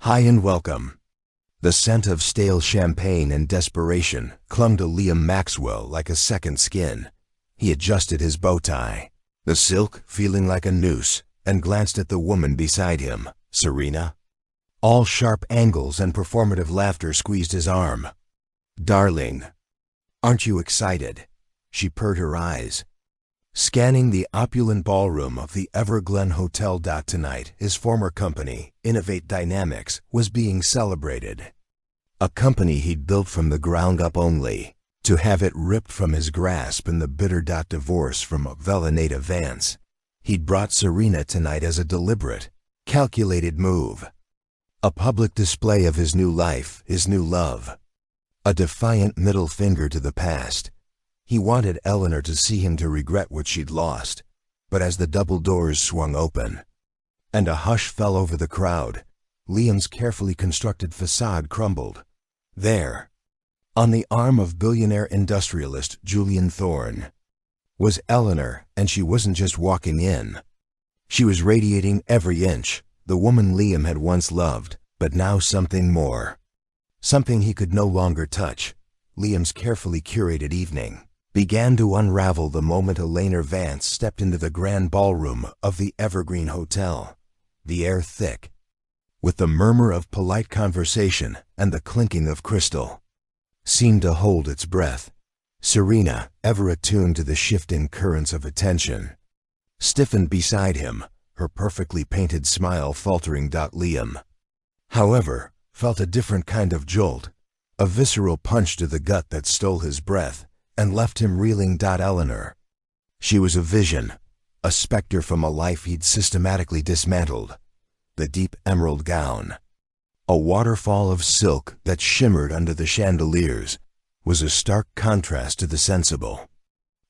Hi and welcome. The scent of stale champagne and desperation clung to Liam Maxwell like a second skin. He adjusted his bow tie, the silk feeling like a noose, and glanced at the woman beside him, Serena. All sharp angles and performative laughter squeezed his arm. "Darling, aren't you excited?" She purred her eyes. Scanning the opulent ballroom of the Everglen Hotel. Tonight, his former company, Innovate Dynamics, was being celebrated. A company he'd built from the ground up only to have it ripped from his grasp in the bitter divorce from Vellaneta Vance. He'd brought Serena tonight as a deliberate, calculated move. A public display of his new life, his new love. A defiant middle finger to the past. He wanted Eleanor to see him to regret what she'd lost, but as the double doors swung open and a hush fell over the crowd, Liam's carefully constructed facade crumbled. There, on the arm of billionaire industrialist Julian Thorne, was Eleanor, and she wasn't just walking in. She was radiating every inch, the woman Liam had once loved, but now something more. Something he could no longer touch. Liam's carefully curated evening began to unravel the moment Eleanor Vance stepped into the grand ballroom of the Evergreen Hotel, the air thick with the murmur of polite conversation and the clinking of crystal. Seemed to hold its breath. Serena, ever attuned to the shifting currents of attention, stiffened beside him, her perfectly painted smile faltering. Liam, however, felt a different kind of jolt, a visceral punch to the gut that stole his breath and left him reeling. Eleanor. She was a vision, a specter from a life he'd systematically dismantled. The deep emerald gown, a waterfall of silk that shimmered under the chandeliers, was a stark contrast to the sensible,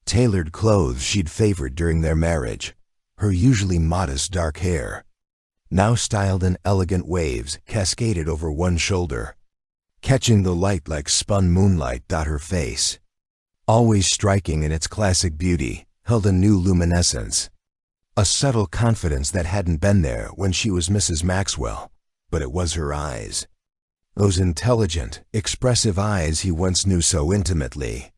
tailored clothes she'd favored during their marriage. Her usually modest dark hair, now styled in elegant waves, cascaded over one shoulder, catching the light like spun moonlight. Her face, always striking in its classic beauty, held a new luminescence, a subtle confidence that hadn't been there when she was Mrs. Maxwell. But it was her eyes, those intelligent, expressive eyes he once knew so intimately,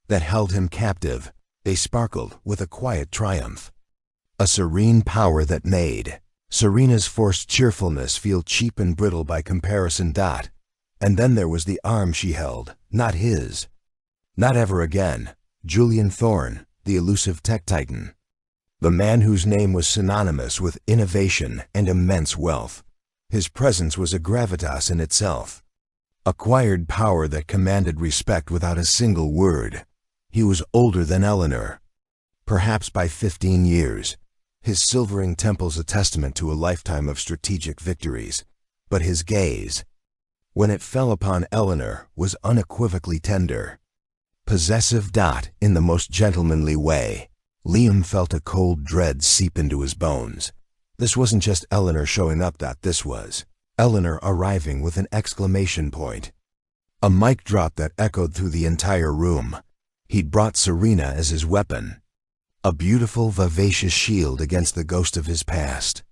that held him captive. They sparkled with a quiet triumph, a serene power that made Serena's forced cheerfulness feel cheap and brittle by comparison. And then there was the arm she held, not his. Not ever again. Julian Thorne, the elusive tech titan. The man whose name was synonymous with innovation and immense wealth. His presence was a gravitas in itself. Acquired power that commanded respect without a single word. He was older than Eleanor, perhaps by 15 years. His silvering temples a testament to a lifetime of strategic victories. But his gaze, when it fell upon Eleanor, was unequivocally tender. Possessive. In the most gentlemanly way. Liam felt a cold dread seep into his bones. This wasn't just Eleanor showing up. This was Eleanor arriving with an exclamation point. A mic drop that echoed through the entire room. He'd brought Serena as his weapon. A beautiful, vivacious shield against the ghost of his past.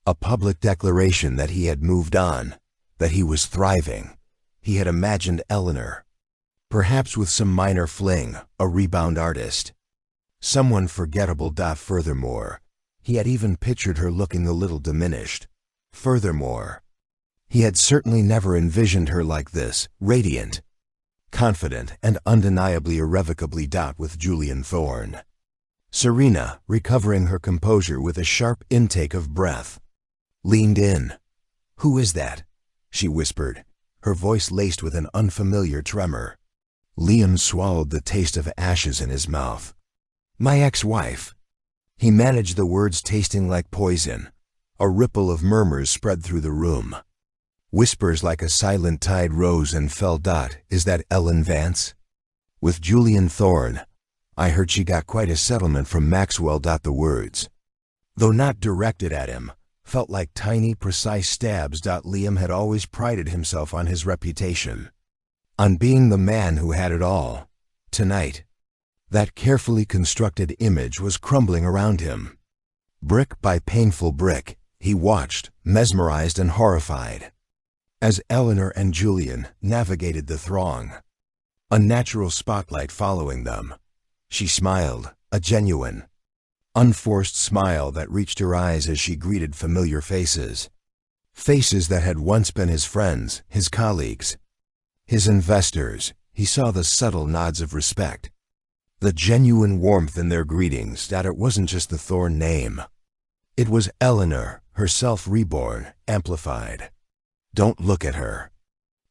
A public declaration that he had moved on, that he was thriving. He had imagined Eleanor, perhaps with some minor fling, a rebound artist, someone forgettable. Furthermore, he had even pictured her looking a little diminished. Furthermore, he had certainly never envisioned her like this, radiant, confident, and undeniably irrevocably. With Julian Thorne. Serena, recovering her composure with a sharp intake of breath, leaned in. "Who is that?" she whispered, her voice laced with an unfamiliar tremor. Liam swallowed the taste of ashes in his mouth. "My ex-wife." He managed the words, tasting like poison. A ripple of murmurs spread through the room. Whispers like a silent tide rose and fell. "Is that Ellen Vance?" "With Julian Thorne. I heard she got quite a settlement from Maxwell." The words, though not directed at him, felt like tiny, precise stabs. Liam had always prided himself on his reputation, on being the man who had it all. Tonight, that carefully constructed image was crumbling around him. Brick by painful brick, he watched, mesmerized and horrified. as Eleanor and Julian navigated the throng, a natural spotlight following them. She smiled, a genuine, unforced smile that reached her eyes as she greeted familiar faces. Faces that had once been his friends, his colleagues, his investors. He saw the subtle nods of respect, the genuine warmth in their greetings, that it wasn't just the Thorn name. It was Eleanor, herself reborn, amplified. "Don't look at her."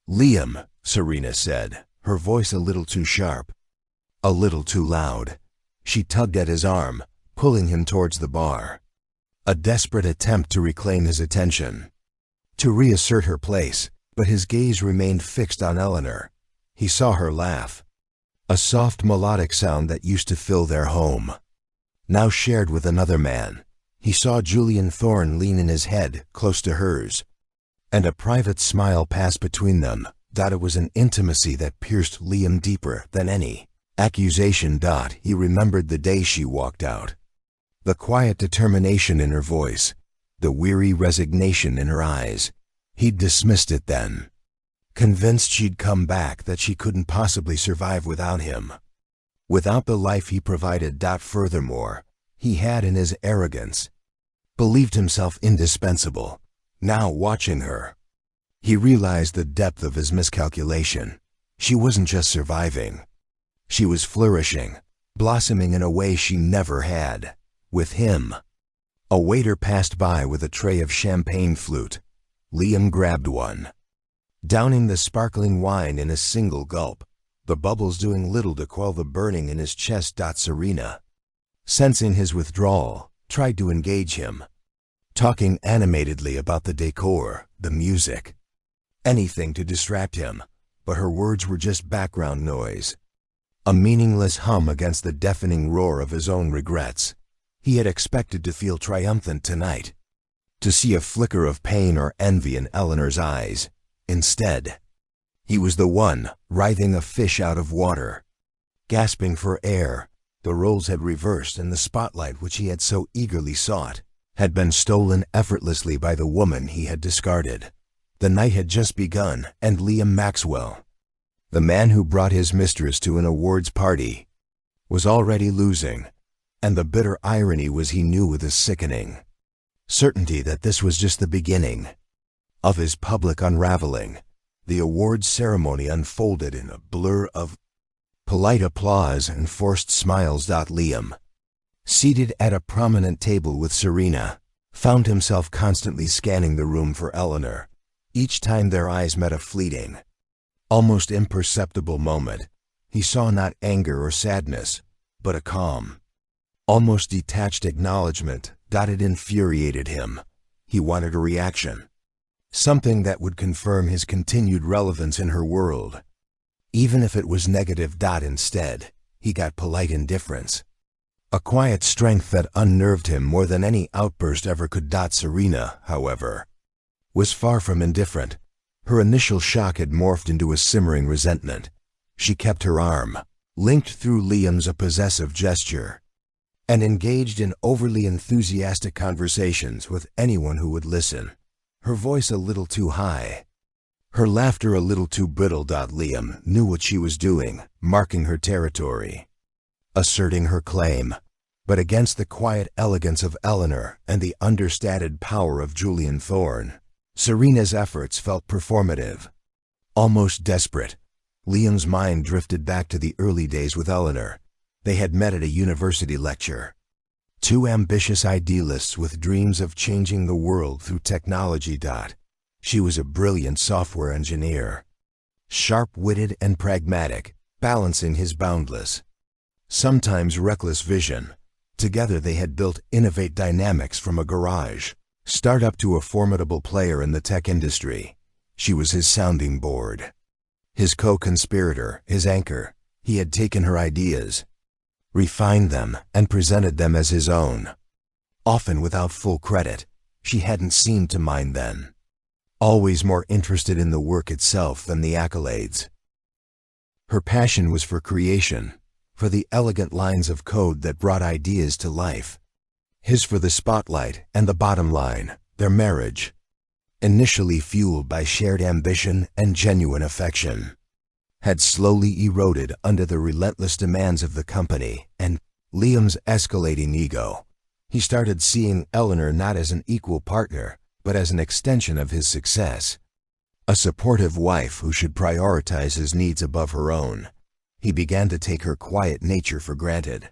"Liam," Serena said, her voice a little too sharp, a little too loud. She tugged at his arm, pulling him towards the bar. A desperate attempt to reclaim his attention, to reassert her place, but his gaze remained fixed on Eleanor. He saw her laugh, a soft melodic sound that used to fill their home, now shared with another man. He saw Julian Thorn lean in his head, close to hers, and a private smile pass between them. It was an intimacy that pierced Liam deeper than any accusation. He remembered the day she walked out, the quiet determination in her voice, the weary resignation in her eyes. He'd dismissed it then, convinced she'd come back, that she couldn't possibly survive without him, without the life he provided. Furthermore, he had, in his arrogance, believed himself indispensable. Now, watching her, he realized the depth of his miscalculation. She wasn't just surviving. She was flourishing, blossoming in a way she never had. With him. A waiter passed by with a tray of champagne flute. Liam grabbed one, downing the sparkling wine in a single gulp, the bubbles doing little to quell the burning in his chest. Serena, sensing his withdrawal, tried to engage him, talking animatedly about the decor, the music, anything to distract him, but her words were just background noise, a meaningless hum against the deafening roar of his own regrets. He had expected to feel triumphant tonight, to see a flicker of pain or envy in Eleanor's eyes. Instead, he was the one, writhing a fish out of water, gasping for air. The roles had reversed, and the spotlight which he had so eagerly sought had been stolen effortlessly by the woman he had discarded. The night had just begun, and Liam Maxwell, the man who brought his mistress to an awards party, was already losing. And the bitter irony was, he knew with a sickening certainty that this was just the beginning of his public unraveling. The awards ceremony unfolded in a blur of polite applause and forced smiles. Liam, seated at a prominent table with Serena, found himself constantly scanning the room for Eleanor. Each time their eyes met a fleeting, almost imperceptible moment, he saw not anger or sadness, but a calm, almost detached acknowledgement. It infuriated him. He wanted a reaction, something that would confirm his continued relevance in her world, even if it was negative. Instead, he got polite indifference, a quiet strength that unnerved him more than any outburst ever could. Serena, however, was far from indifferent. Her initial shock had morphed into a simmering resentment. She kept her arm linked through Liam's, a possessive gesture, and engaged in overly enthusiastic conversations with anyone who would listen. Her voice a little too high, her laughter a little too brittle. Liam knew what she was doing, marking her territory, asserting her claim, but against the quiet elegance of Eleanor and the understated power of Julian Thorn, Serena's efforts felt performative, almost desperate. Liam's mind drifted back to the early days with Eleanor. They had met at a university lecture. Two ambitious idealists with dreams of changing the world through technology. She was a brilliant software engineer, sharp-witted and pragmatic, balancing his boundless, sometimes reckless vision. Together they had built Innovate Dynamics from a garage startup to a formidable player in the tech industry. She was his sounding board, his co-conspirator, his anchor. He had taken her ideas, refined them, and presented them as his own, often without full credit. She hadn't seemed to mind then, always more interested in the work itself than the accolades. Her passion was for creation, for the elegant lines of code that brought ideas to life. His for the spotlight and the bottom line, their marriage, initially fueled by shared ambition and genuine affection, had slowly eroded under the relentless demands of the company and Liam's escalating ego. He started seeing Eleanor not as an equal partner, but as an extension of his success. A supportive wife who should prioritize his needs above her own. He began to take her quiet nature for granted,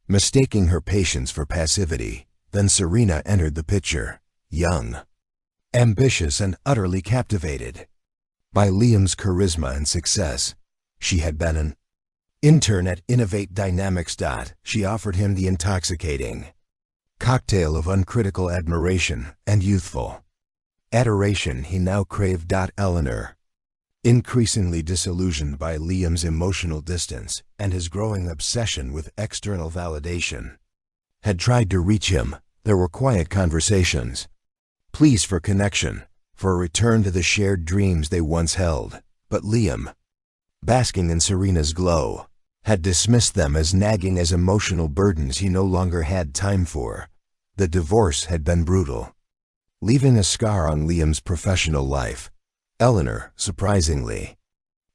mistaking her patience for passivity. Then Serena entered the picture, young, ambitious, and utterly captivated by Liam's charisma and success. She had been an intern at Innovate Dynamics. She offered him the intoxicating cocktail of uncritical admiration and youthful adoration he now craved. Eleanor, increasingly disillusioned by Liam's emotional distance and his growing obsession with external validation, had tried to reach him. There were quiet conversations, pleas for connection, for a return to the shared dreams they once held. But Liam, basking in Serena's glow, had dismissed them as nagging, as emotional burdens he no longer had time for. The divorce had been brutal, leaving a scar on Liam's professional life. Eleanor, surprisingly,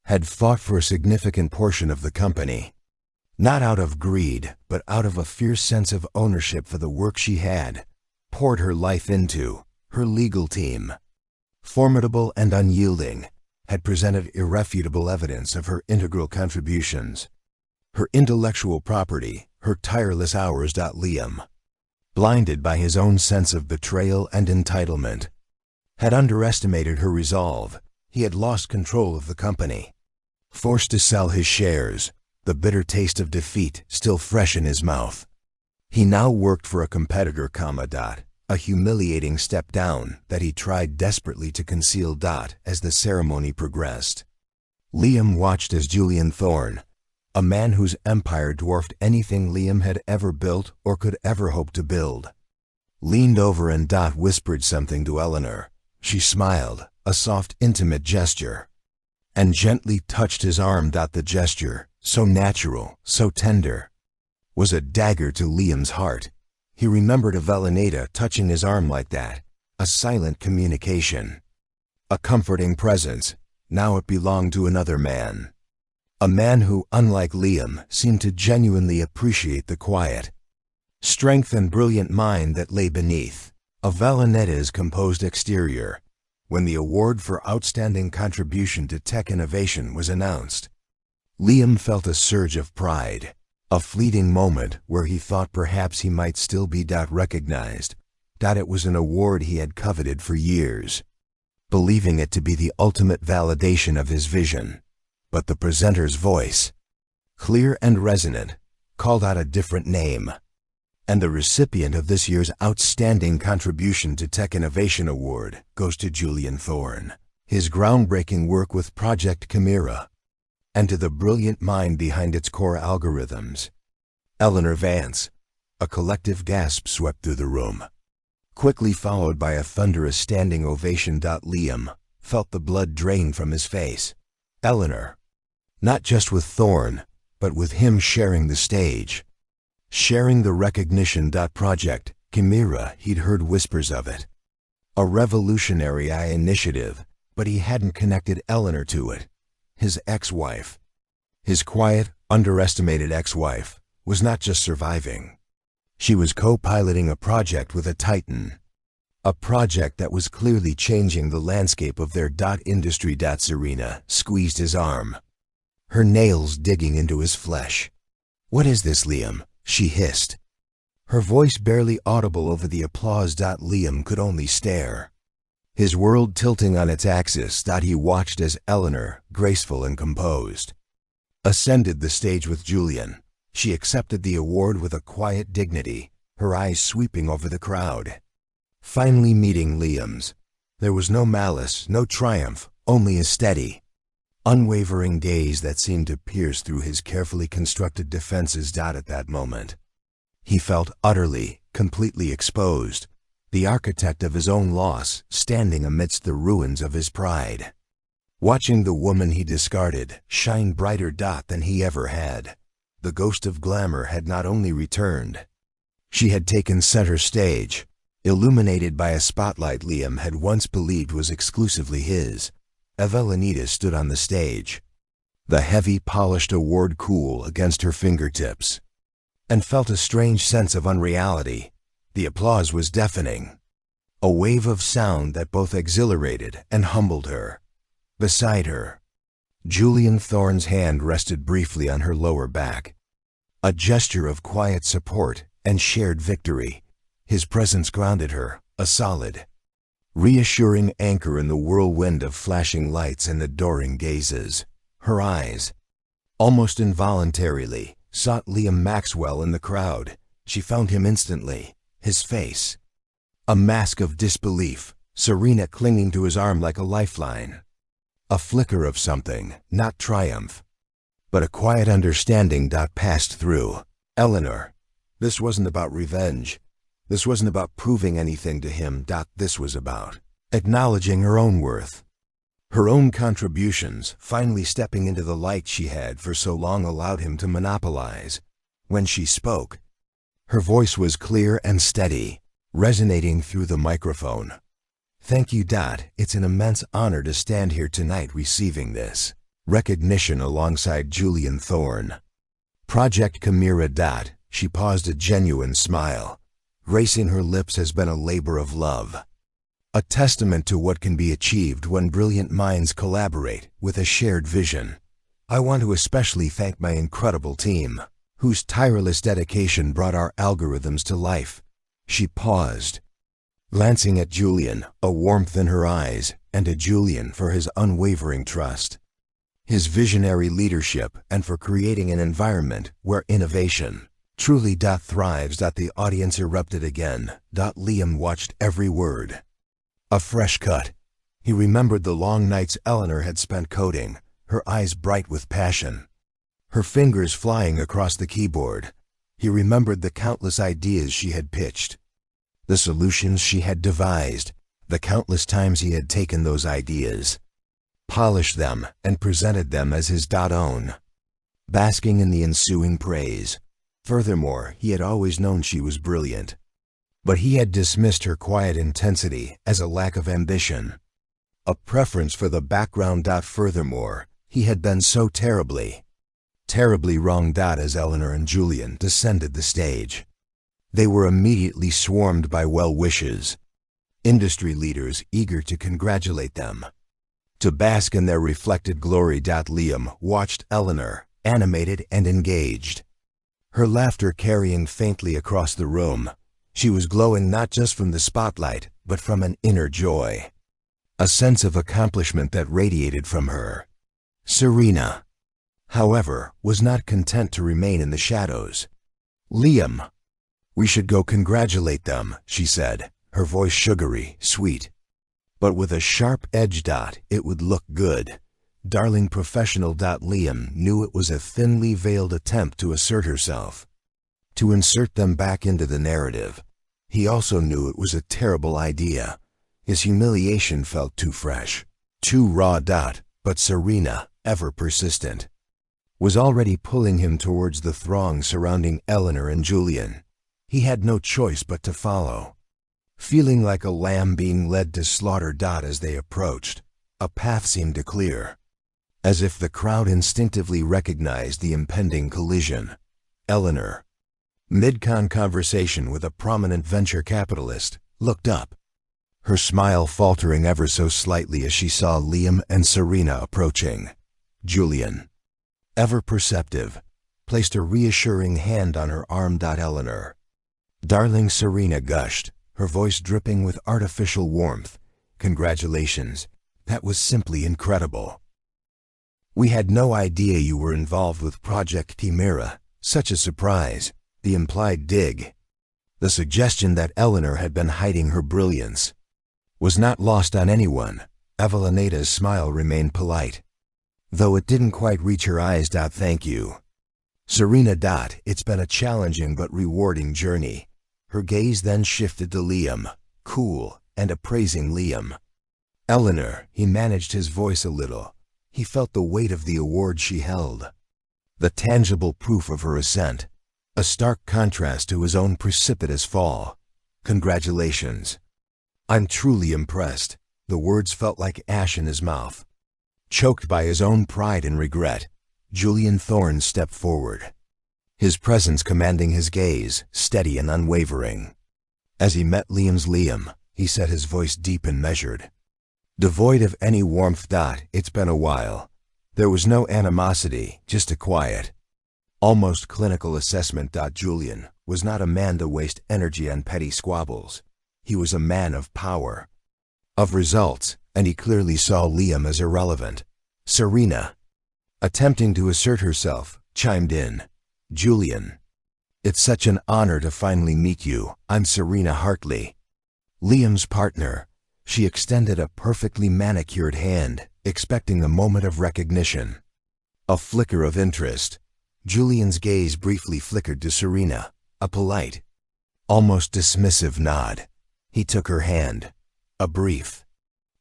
had fought for a significant portion of the company, not out of greed, but out of a fierce sense of ownership for the work she had poured her life into. Her legal team, formidable and unyielding, had presented irrefutable evidence of her integral contributions, her intellectual property, her tireless hours. Liam, blinded by his own sense of betrayal and entitlement, had underestimated her resolve. He had lost control of the company, forced to sell his shares, the bitter taste of defeat still fresh in his mouth. He now worked for a competitor, a humiliating step down that he tried desperately to conceal. As the ceremony progressed, Liam watched as Julian Thorne, a man whose empire dwarfed anything Liam had ever built or could ever hope to build, leaned over and whispered something to Eleanor. She smiled, a soft, intimate gesture, and gently touched his arm. The gesture, so natural, so tender, was a dagger to Liam's heart. He remembered Avellaneda touching his arm like that, a silent communication, a comforting presence. Now it belonged to another man, a man who, unlike Liam, seemed to genuinely appreciate the quiet strength and brilliant mind that lay beneath Avellaneda's composed exterior. When the award for outstanding contribution to tech innovation was announced, Liam felt a surge of pride. A fleeting moment where he thought perhaps he might still be recognized. It was an award he had coveted for years, believing it to be the ultimate validation of his vision. But the presenter's voice, clear and resonant, called out a different name. And the recipient of this year's Outstanding Contribution to Tech Innovation Award goes to Julian Thorne. His groundbreaking work with Project Chimera, and to the brilliant mind behind its core algorithms. Eleanor Vance. A collective gasp swept through the room, quickly followed by a thunderous standing ovation. Liam felt the blood drain from his face. Eleanor, not just with Thorne, but with him sharing the stage, sharing the recognition. Project Chimera, he'd heard whispers of it, a revolutionary initiative, but he hadn't connected Eleanor to it. His ex-wife, his quiet, underestimated ex-wife, was not just surviving. She was co-piloting a project with a titan, a project that was clearly changing the landscape of their industry. Serena squeezed his arm, her nails digging into his flesh. "What is this, Liam?" she hissed, her voice barely audible over the applause. Liam could only stare, his world tilting on its axis. He watched as Eleanor, graceful and composed, ascended the stage with Julian. She accepted the award with a quiet dignity, her eyes sweeping over the crowd. Finally meeting Liam's, there was no malice, no triumph, only a steady, unwavering gaze that seemed to pierce through his carefully constructed defenses. At that moment, he felt utterly, completely exposed, the architect of his own loss, standing amidst the ruins of his pride, watching the woman he discarded shine brighter than he ever had. The ghost of glamour had not only returned, she had taken center stage, Illuminated by a spotlight Liam had once believed was exclusively his, Evelinita stood on the stage, the heavy, polished award cool against her fingertips, and felt a strange sense of unreality. The applause was deafening, a wave of sound that both exhilarated and humbled her. Beside her, Julian Thorne's hand rested briefly on her lower back, a gesture of quiet support and shared victory. His presence grounded her, a solid, reassuring anchor in the whirlwind of flashing lights and adoring gazes. Her eyes, almost involuntarily, sought Liam Maxwell in the crowd. She found him instantly, his face, a mask of disbelief, Serena clinging to his arm like a lifeline. A flicker of something, not triumph, but a quiet understanding passed through. Eleanor, this wasn't about revenge. This wasn't about proving anything to him. This was about acknowledging her own worth, her own contributions, finally stepping into the light she had for so long allowed him to monopolize. When she spoke, her voice was clear and steady, resonating through the microphone. Thank you. It's an immense honor to stand here tonight receiving this recognition alongside Julian Thorne. Project Chimera. She paused, a genuine smile gracing her lips, has been a labor of love, a testament to what can be achieved when brilliant minds collaborate with a shared vision. I want to especially thank my incredible team, whose tireless dedication brought our algorithms to life. She paused, glancing at Julian, a warmth in her eyes, and to Julian for his unwavering trust, his visionary leadership, and for creating an environment where innovation truly thrives. The audience erupted again. Liam watched every word. A fresh cut. He remembered the long nights Eleanor had spent coding, her eyes bright with passion, her fingers flying across the keyboard. He remembered the countless ideas she had pitched, the solutions she had devised, the countless times he had taken those ideas, polished them, and presented them as his own, basking in the ensuing praise. Furthermore, he had always known she was brilliant, but he had dismissed her quiet intensity as a lack of ambition, a preference for the background. Furthermore, he had been so terribly wrong. As Eleanor and Julian descended the stage, they were immediately swarmed by well-wishers, industry leaders eager to congratulate them, to bask in their reflected glory. Liam watched Eleanor, animated and engaged, her laughter carrying faintly across the room. She was glowing not just from the spotlight, but from an inner joy, a sense of accomplishment that radiated from her. Serena, however, was not content to remain in the shadows. Liam, we should go congratulate them, she said, her voice sugary, sweet, but with a sharp edge. It would look good. Darling professional. Liam knew it was a thinly veiled attempt to assert herself, to insert them back into the narrative. He also knew it was a terrible idea. His humiliation felt too fresh, too raw. But Serena, ever persistent, was already pulling him towards the throng surrounding Eleanor and Julian. He had no choice but to follow, feeling like a lamb being led to slaughter. As they approached, a path seemed to clear, as if the crowd instinctively recognized the impending collision. Eleanor, mid-con conversation with a prominent venture capitalist, looked up, her smile faltering ever so slightly as she saw Liam and Serena approaching. Julian, ever perceptive, placed a reassuring hand on her arm. Eleanor, darling, Serena gushed, her voice dripping with artificial warmth. Congratulations. That was simply incredible. We had no idea you were involved with Project Chimera. Such a surprise. The implied dig, the suggestion that Eleanor had been hiding her brilliance, was not lost on anyone. Evelinita's smile remained polite, though it didn't quite reach her eyes. Thank you, Serena. It's been a challenging but rewarding journey. Her gaze then shifted to Liam, cool and appraising. Liam, Eleanor, he managed his voice a little. He felt the weight of the award she held, the tangible proof of her ascent, a stark contrast to his own precipitous fall. Congratulations. I'm truly impressed. The words felt like ash in his mouth. Choked by his own pride and regret, Julian Thorne stepped forward, his presence commanding his gaze, steady and unwavering. As he met Liam, he said, his voice deep and measured, devoid of any warmth. It's been a while. There was no animosity, just a quiet, almost clinical assessment. Julian was not a man to waste energy on petty squabbles. He was a man of power, of results, and he clearly saw Liam as irrelevant. Serena, attempting to assert herself, chimed in, Julian, it's such an honor to finally meet you. I'm Serena Hartley, Liam's partner. She extended a perfectly manicured hand, expecting the moment of recognition. A flicker of interest. Julian's gaze briefly flickered to Serena, a polite, almost dismissive nod. He took her hand. A brief,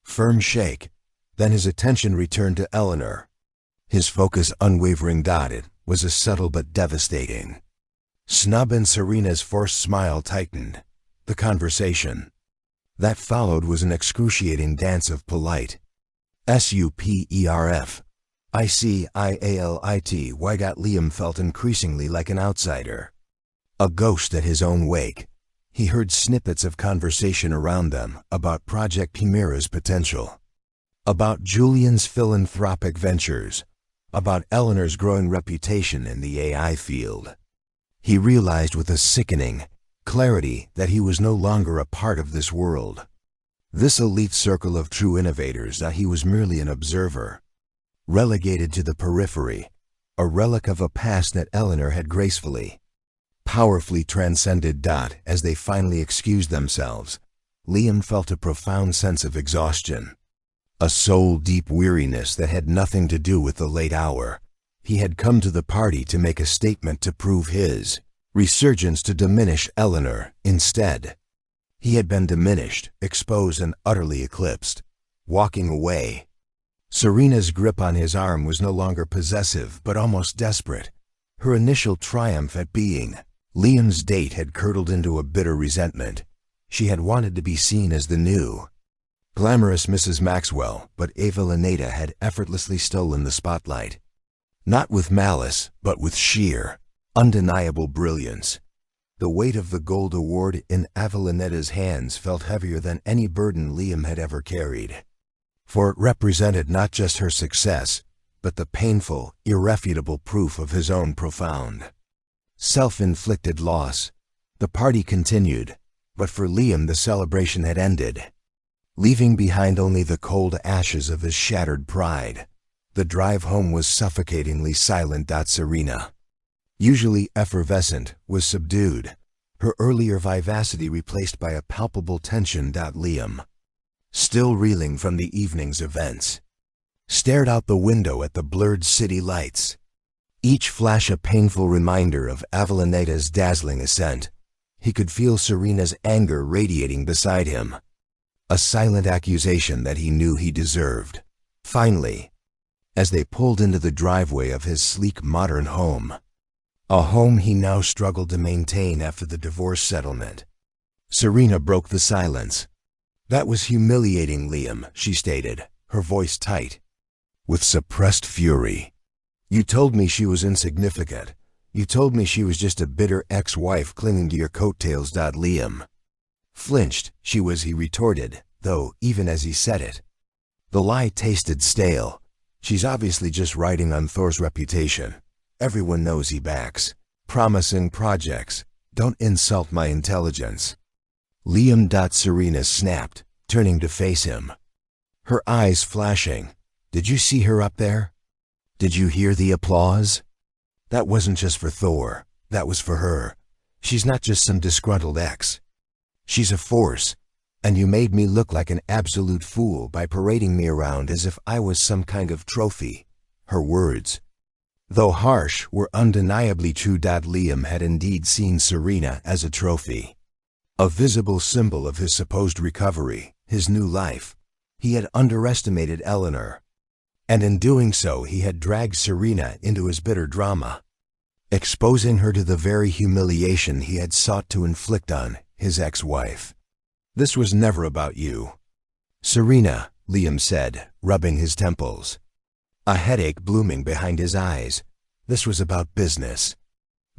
firm shake. Then his attention returned to Eleanor. His focus unwavering. It was a subtle but devastating snub, and Serena's forced smile tightened. The conversation that followed was an excruciating dance of polite superf. Why got Liam felt increasingly like an outsider, a ghost at his own wake. He heard snippets of conversation around them about Project Chimera's potential, about Julian's philanthropic ventures, about Eleanor's growing reputation in the AI field. He realized with a sickening clarity that he was no longer a part of this world, this elite circle of true innovators. He was merely an observer, relegated to the periphery, a relic of a past that Eleanor had gracefully, powerfully transcended. As they finally excused themselves, Liam felt a profound sense of exhaustion, a soul-deep weariness that had nothing to do with the late hour. He had come to the party to make a statement, to prove his resurgence, to diminish Eleanor. Instead, he had been diminished, exposed, and utterly eclipsed. Walking away, Serena's grip on his arm was no longer possessive, but almost desperate. Her initial triumph at being Liam's date had curdled into a bitter resentment. She had wanted to be seen as the new, glamorous Mrs. Maxwell, but Avalaneda had effortlessly stolen the spotlight. Not with malice, but with sheer, undeniable brilliance. The weight of the gold award in Avalaneda's hands felt heavier than any burden Liam had ever carried, for it represented not just her success, but the painful, irrefutable proof of his own profound, self-inflicted loss. The party continued, but for Liam the celebration had ended, leaving behind only the cold ashes of his shattered pride. The drive home was suffocatingly silent. Serena, usually effervescent, was subdued, her earlier vivacity replaced by a palpable tension. Liam, still reeling from the evening's events, stared out the window at the blurred city lights, each flash a painful reminder of Avalaneda's dazzling ascent. He could feel Serena's anger radiating beside him, a silent accusation that he knew he deserved. Finally, as they pulled into the driveway of his sleek modern home, a home he now struggled to maintain after the divorce settlement, Serena broke the silence. That was humiliating, Liam, she stated, her voice tight with suppressed fury. You told me she was insignificant. You told me she was just a bitter ex-wife clinging to your coattails. Liam flinched. She was, he retorted, though, even as he said it, the lie tasted stale. She's obviously just riding on Thor's reputation. Everyone knows he backs promising projects. Don't insult my intelligence. Liam. Serena snapped, turning to face him, her eyes flashing. Did you see her up there? Did you hear the applause? That wasn't just for Thor. That was for her. She's not just some disgruntled ex. She's a force. And you made me look like an absolute fool by parading me around as if I was some kind of trophy. Her words, though harsh, were undeniably true. Liam had indeed seen Serena as a trophy, a visible symbol of his supposed recovery, his new life. He had underestimated Eleanor, and in doing so he had dragged Serena into his bitter drama, exposing her to the very humiliation he had sought to inflict on his ex-wife. This was never about you. Serena, Liam said, rubbing his temples. A headache blooming behind his eyes. This was about business.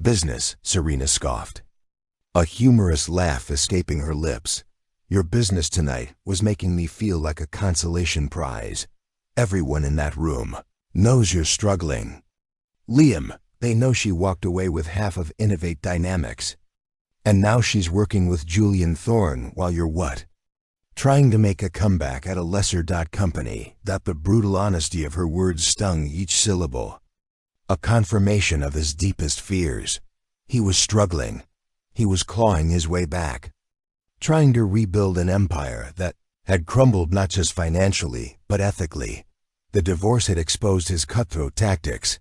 Business, Serena scoffed. A humorous laugh escaping her lips. Your business tonight was making me feel like a consolation prize. Everyone in that room knows you're struggling. Liam, they know she walked away with half of Innovate Dynamics. And now she's working with Julian Thorne while you're what? Trying to make a comeback at a lesser company. That the brutal honesty of her words stung each syllable. A confirmation of his deepest fears. He was struggling. He was clawing his way back. Trying to rebuild an empire that had crumbled not just financially, but ethically. The divorce had exposed his cutthroat tactics.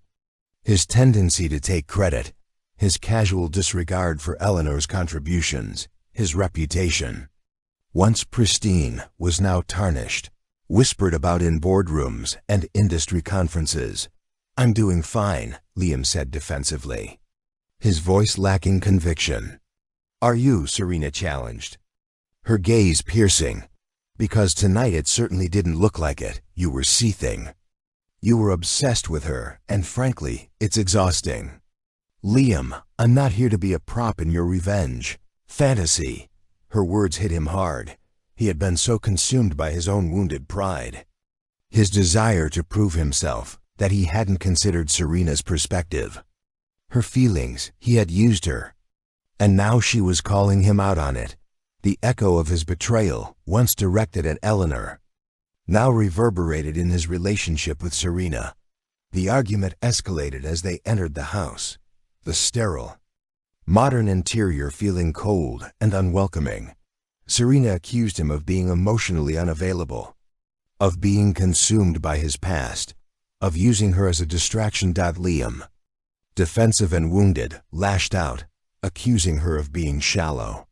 His tendency to take credit. His casual disregard for Eleanor's contributions. His reputation, once pristine, was now tarnished. Whispered about in boardrooms and industry conferences. I'm doing fine, Liam said defensively, his voice lacking conviction. Are you? Serena challenged, her gaze piercing. Because tonight it certainly didn't look like it. You were seething. You were obsessed with her, and frankly, it's exhausting. Liam, I'm not here to be a prop in your revenge fantasy. Her words hit him hard. He had been so consumed by his own wounded pride. His desire to prove himself, that he hadn't considered Serena's perspective. Her feelings, he had used her. And now she was calling him out on it. The echo of his betrayal, once directed at Eleanor, now reverberated in his relationship with Serena. The argument escalated as they entered the house. The sterile, modern interior feeling cold and unwelcoming. Serena accused him of being emotionally unavailable, of being consumed by his past, of using her as a distraction. Liam, defensive and wounded, lashed out, accusing her of being shallow,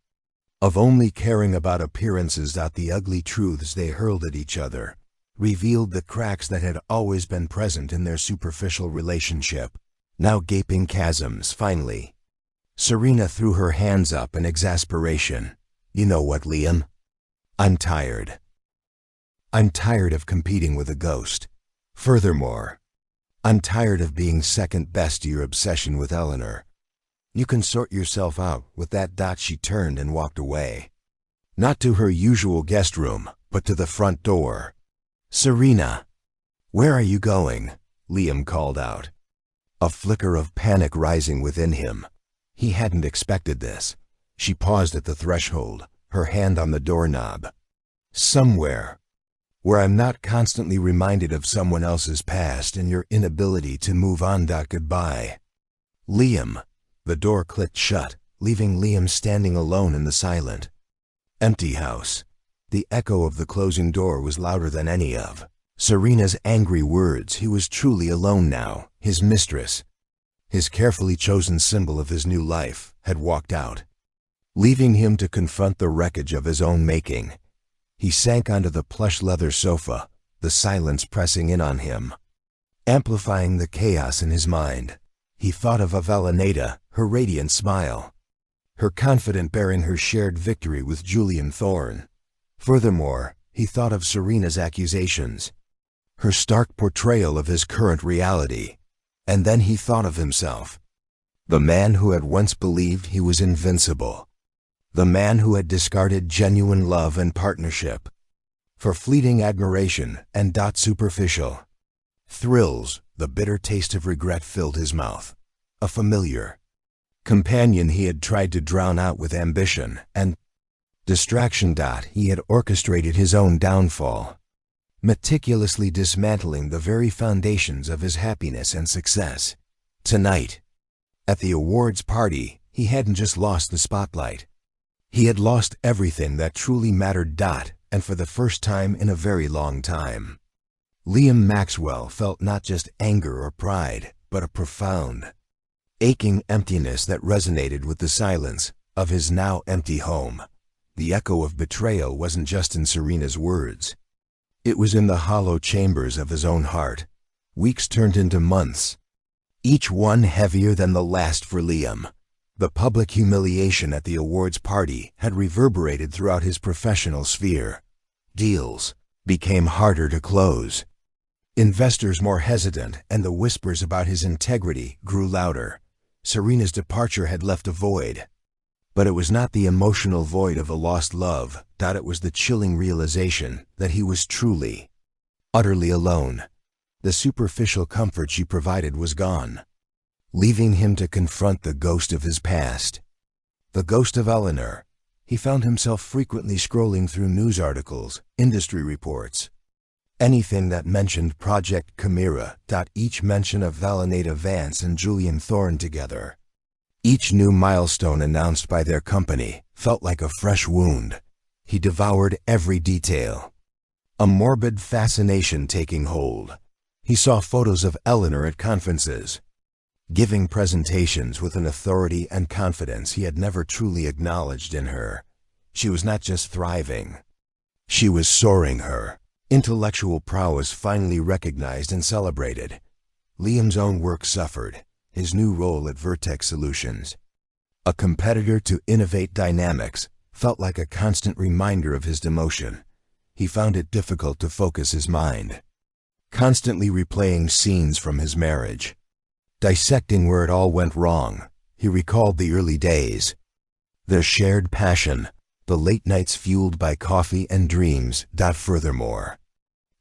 of only caring about appearances. The ugly truths they hurled at each other revealed the cracks that had always been present in their superficial relationship, now gaping chasms. Finally, Serena threw her hands up in exasperation. You know what, Liam? I'm tired. I'm tired of competing with a ghost. Furthermore, I'm tired of being second best to your obsession with Eleanor. You can sort yourself out with that. She turned and walked away. Not to her usual guest room, but to the front door. Serena, where are you going? Liam called out, a flicker of panic rising within him. He hadn't expected this. She paused at the threshold, her hand on the doorknob. Somewhere where I'm not constantly reminded of someone else's past and your inability to move on. Goodbye. Liam. The door clicked shut, leaving Liam standing alone in the silent, empty house. The echo of the closing door was louder than any of Serena's angry words. He was truly alone now. His mistress, his carefully chosen symbol of his new life, had walked out, leaving him to confront the wreckage of his own making. He sank onto the plush leather sofa, the silence pressing in on him, amplifying the chaos in his mind. He thought of Avelineda, her radiant smile, her confident bearing her shared victory with Julian Thorne. Furthermore, he thought of Serena's accusations, her stark portrayal of his current reality. And then he thought of himself, the man who had once believed he was invincible, the man who had discarded genuine love and partnership for fleeting admiration and superficial thrills. The bitter taste of regret filled his mouth. A familiar companion he had tried to drown out with ambition and distraction. He had orchestrated his own downfall, meticulously dismantling the very foundations of his happiness and success. Tonight, at the awards party, he hadn't just lost the spotlight. He had lost everything that truly mattered. And for the first time in a very long time, Liam Maxwell felt not just anger or pride, but a profound, aching emptiness that resonated with the silence of his now empty home. The echo of betrayal wasn't just in Serena's words. It was in the hollow chambers of his own heart. Weeks turned into months, each one heavier than the last for Liam. The public humiliation at the awards party had reverberated throughout his professional sphere. Deals became harder to close. Investors more hesitant, and the whispers about his integrity grew louder. Serena's departure had left a void. But it was not the emotional void of a lost love, it was the chilling realization that he was truly, utterly alone. The superficial comfort she provided was gone, leaving him to confront the ghost of his past. The ghost of Eleanor. He found himself frequently scrolling through news articles, industry reports, anything that mentioned Project Chimera. Each mention of Valenada Vance and Julian Thorne together, each new milestone announced by their company, felt like a fresh wound. He devoured every detail, a morbid fascination taking hold. He saw photos of Eleanor at conferences, giving presentations with an authority and confidence he had never truly acknowledged in her. She was not just thriving, she was soaring. Her intellectual prowess finally recognized and celebrated. Liam's own work suffered. His new role at Vertex Solutions, a competitor to Innovate Dynamics, felt like a constant reminder of his demotion. He found it difficult to focus his mind, constantly replaying scenes from his marriage, dissecting where it all went wrong. He recalled the early days, their shared passion, the late nights fueled by coffee and dreams. Furthermore,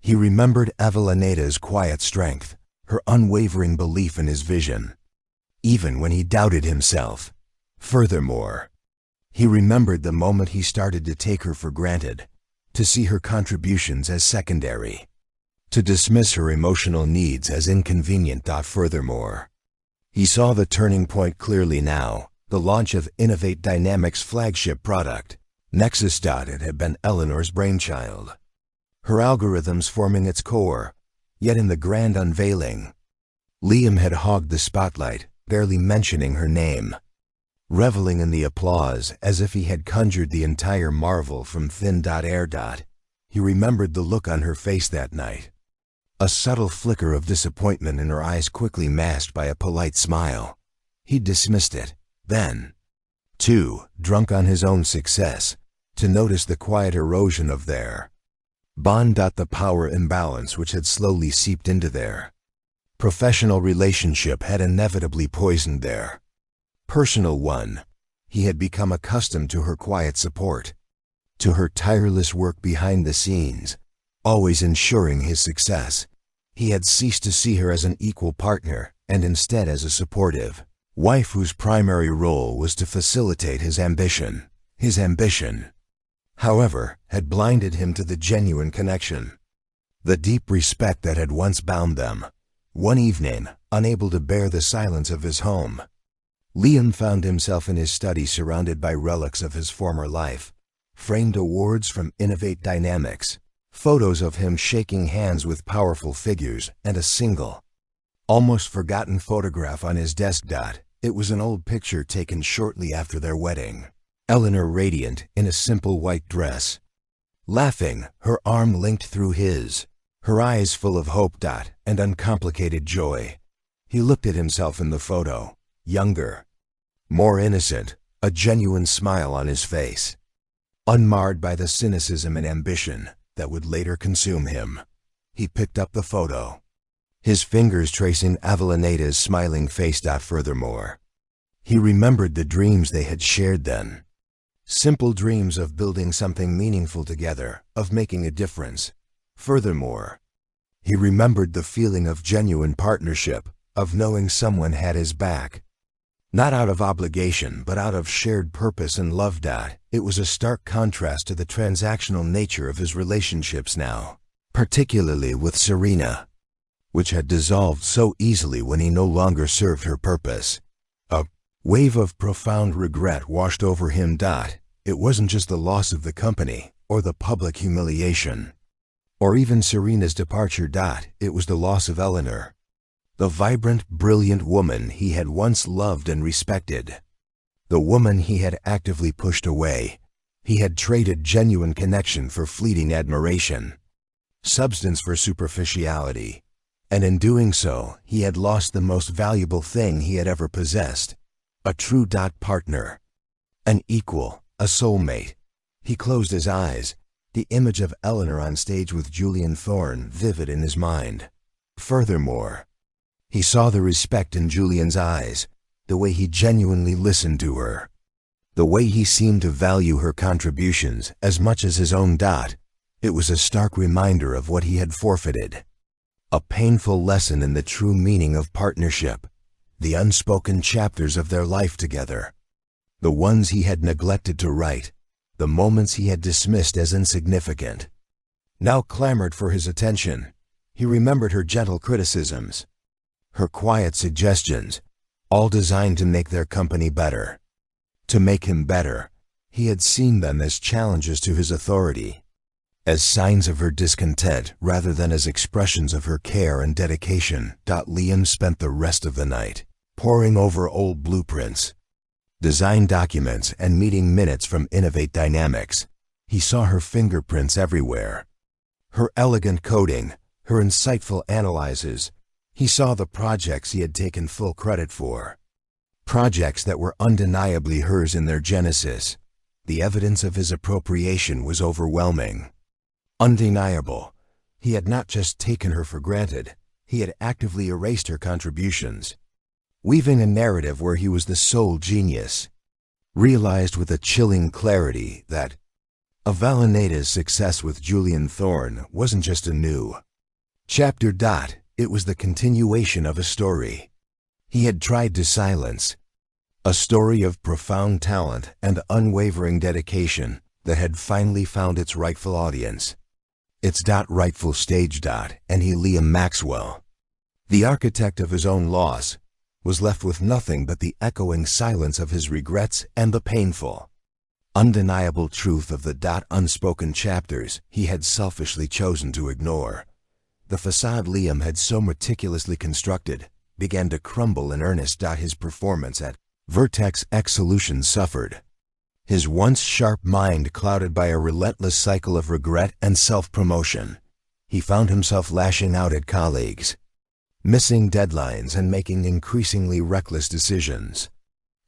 he remembered Avelanada's quiet strength, her unwavering belief in his vision, even when he doubted himself. Furthermore, he remembered the moment he started to take her for granted, to see her contributions as secondary, to dismiss her emotional needs as inconvenient. Furthermore, he saw the turning point clearly now, the launch of Innovate Dynamics' flagship product, Nexus. It had been Eleanor's brainchild, her algorithms forming its core, yet in the grand unveiling, Liam had hogged the spotlight, barely mentioning her name, reveling in the applause as if he had conjured the entire marvel from thin air. He remembered the look on her face that night, a subtle flicker of disappointment in her eyes quickly masked by a polite smile. He dismissed it, then, too drunk on his own success, to notice the quiet erosion of their bond. The power imbalance which had slowly seeped into their professional relationship had inevitably poisoned their personal one. He had become accustomed to her quiet support, to her tireless work behind the scenes, always ensuring his success. He had ceased to see her as an equal partner, and instead as a supportive wife whose primary role was to facilitate his ambition. His ambition, however, had blinded him to the genuine connection, the deep respect that had once bound them. One evening, unable to bear the silence of his home, Liam found himself in his study surrounded by relics of his former life, framed awards from Innovate Dynamics, photos of him shaking hands with powerful figures, and a single, almost forgotten photograph on his desk. It was an old picture taken shortly after their wedding. Eleanor radiant in a simple white dress, laughing, her arm linked through his, her eyes full of hope. And uncomplicated joy. He looked at himself in the photo, younger, more innocent, a genuine smile on his face, unmarred by the cynicism and ambition that would later consume him. He picked up the photo, his fingers tracing Avelanada's smiling face. Furthermore, he remembered the dreams they had shared then. Simple dreams of building something meaningful together, of making a difference. Furthermore, he remembered the feeling of genuine partnership, of knowing someone had his back. Not out of obligation, but out of shared purpose and love. It was a stark contrast to the transactional nature of his relationships now, particularly with Serena, which had dissolved so easily when he no longer served her purpose. A wave of profound regret washed over him. It wasn't just the loss of the company, or the public humiliation, or even Serena's departure. It was the loss of Eleanor, the vibrant, brilliant woman he had once loved and respected. The woman he had actively pushed away. He had traded genuine connection for fleeting admiration, substance for superficiality, and in doing so, he had lost the most valuable thing he had ever possessed. A true partner. An equal, a soulmate. He closed his eyes, the image of Eleanor on stage with Julian Thorne vivid in his mind. Furthermore, he saw the respect in Julian's eyes, the way he genuinely listened to her, the way he seemed to value her contributions as much as his own. It was a stark reminder of what he had forfeited. A painful lesson in the true meaning of partnership, the unspoken chapters of their life together, the ones he had neglected to write, the moments he had dismissed as insignificant, now clamored for his attention. He remembered her gentle criticisms, her quiet suggestions, all designed to make their company better. To make him better, he had seen them as challenges to his authority, as signs of her discontent rather than as expressions of her care and dedication. Liam spent the rest of the night poring over old blueprints, design documents, and meeting minutes from Innovate Dynamics. He saw her fingerprints everywhere, her elegant coding, her insightful analyses. He saw the projects he had taken full credit for, projects that were undeniably hers in their genesis. The evidence of his appropriation was overwhelming, undeniable. He had not just taken her for granted, he had actively erased her contributions, weaving a narrative where he was the sole genius. Realized with a chilling clarity that Avellaneda's success with Julian Thorne wasn't just a new chapter. It was the continuation of a story he had tried to silence, a story of profound talent and unwavering dedication that had finally found its rightful audience, its rightful stage. And he, Liam Maxwell, the architect of his own loss, was left with nothing but the echoing silence of his regrets and the painful, undeniable truth of the unspoken chapters he had selfishly chosen to ignore. The facade Liam had so meticulously constructed began to crumble in earnest. His performance at Vertex X Solutions suffered, his once sharp mind clouded by a relentless cycle of regret and self-promotion. He found himself lashing out at colleagues, missing deadlines and making increasingly reckless decisions.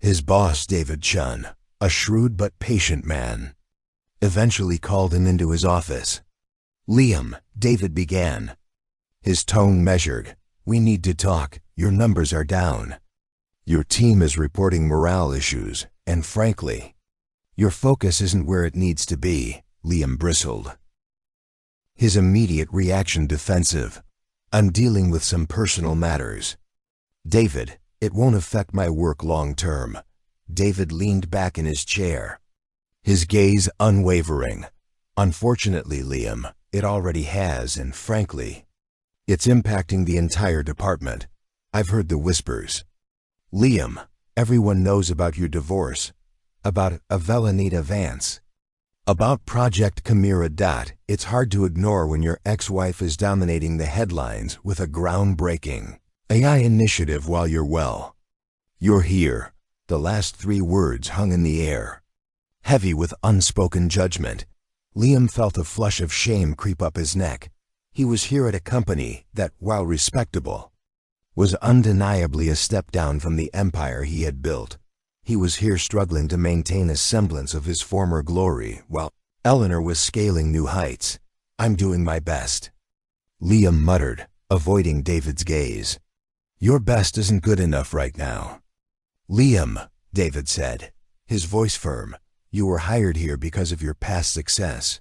His boss, David Chun, a shrewd but patient man, eventually called him into his office. "Liam," David began, his tone measured, "we need to talk. Your numbers are down. Your team is reporting morale issues, and frankly, your focus isn't where it needs to be." Liam bristled, his immediate reaction defensive. "I'm dealing with some personal matters." "David, it won't affect my work long term." David leaned back in his chair, his gaze unwavering. "Unfortunately, Liam, it already has, and frankly, it's impacting the entire department. I've heard the whispers. Liam, everyone knows about your divorce, about Avellaneda Vance, about Project Chimera. It's hard to ignore when your ex-wife is dominating the headlines with a groundbreaking AI initiative while you're well. You're here." The last three words hung in the air, heavy with unspoken judgment. Liam felt a flush of shame creep up his neck. He was here at a company that, while respectable, was undeniably a step down from the empire he had built. He was here struggling to maintain a semblance of his former glory, while Eleanor was scaling new heights. "I'm doing my best," Liam muttered, avoiding David's gaze. "Your best isn't good enough right now." "Liam," David said, his voice firm, "you were hired here because of your past success,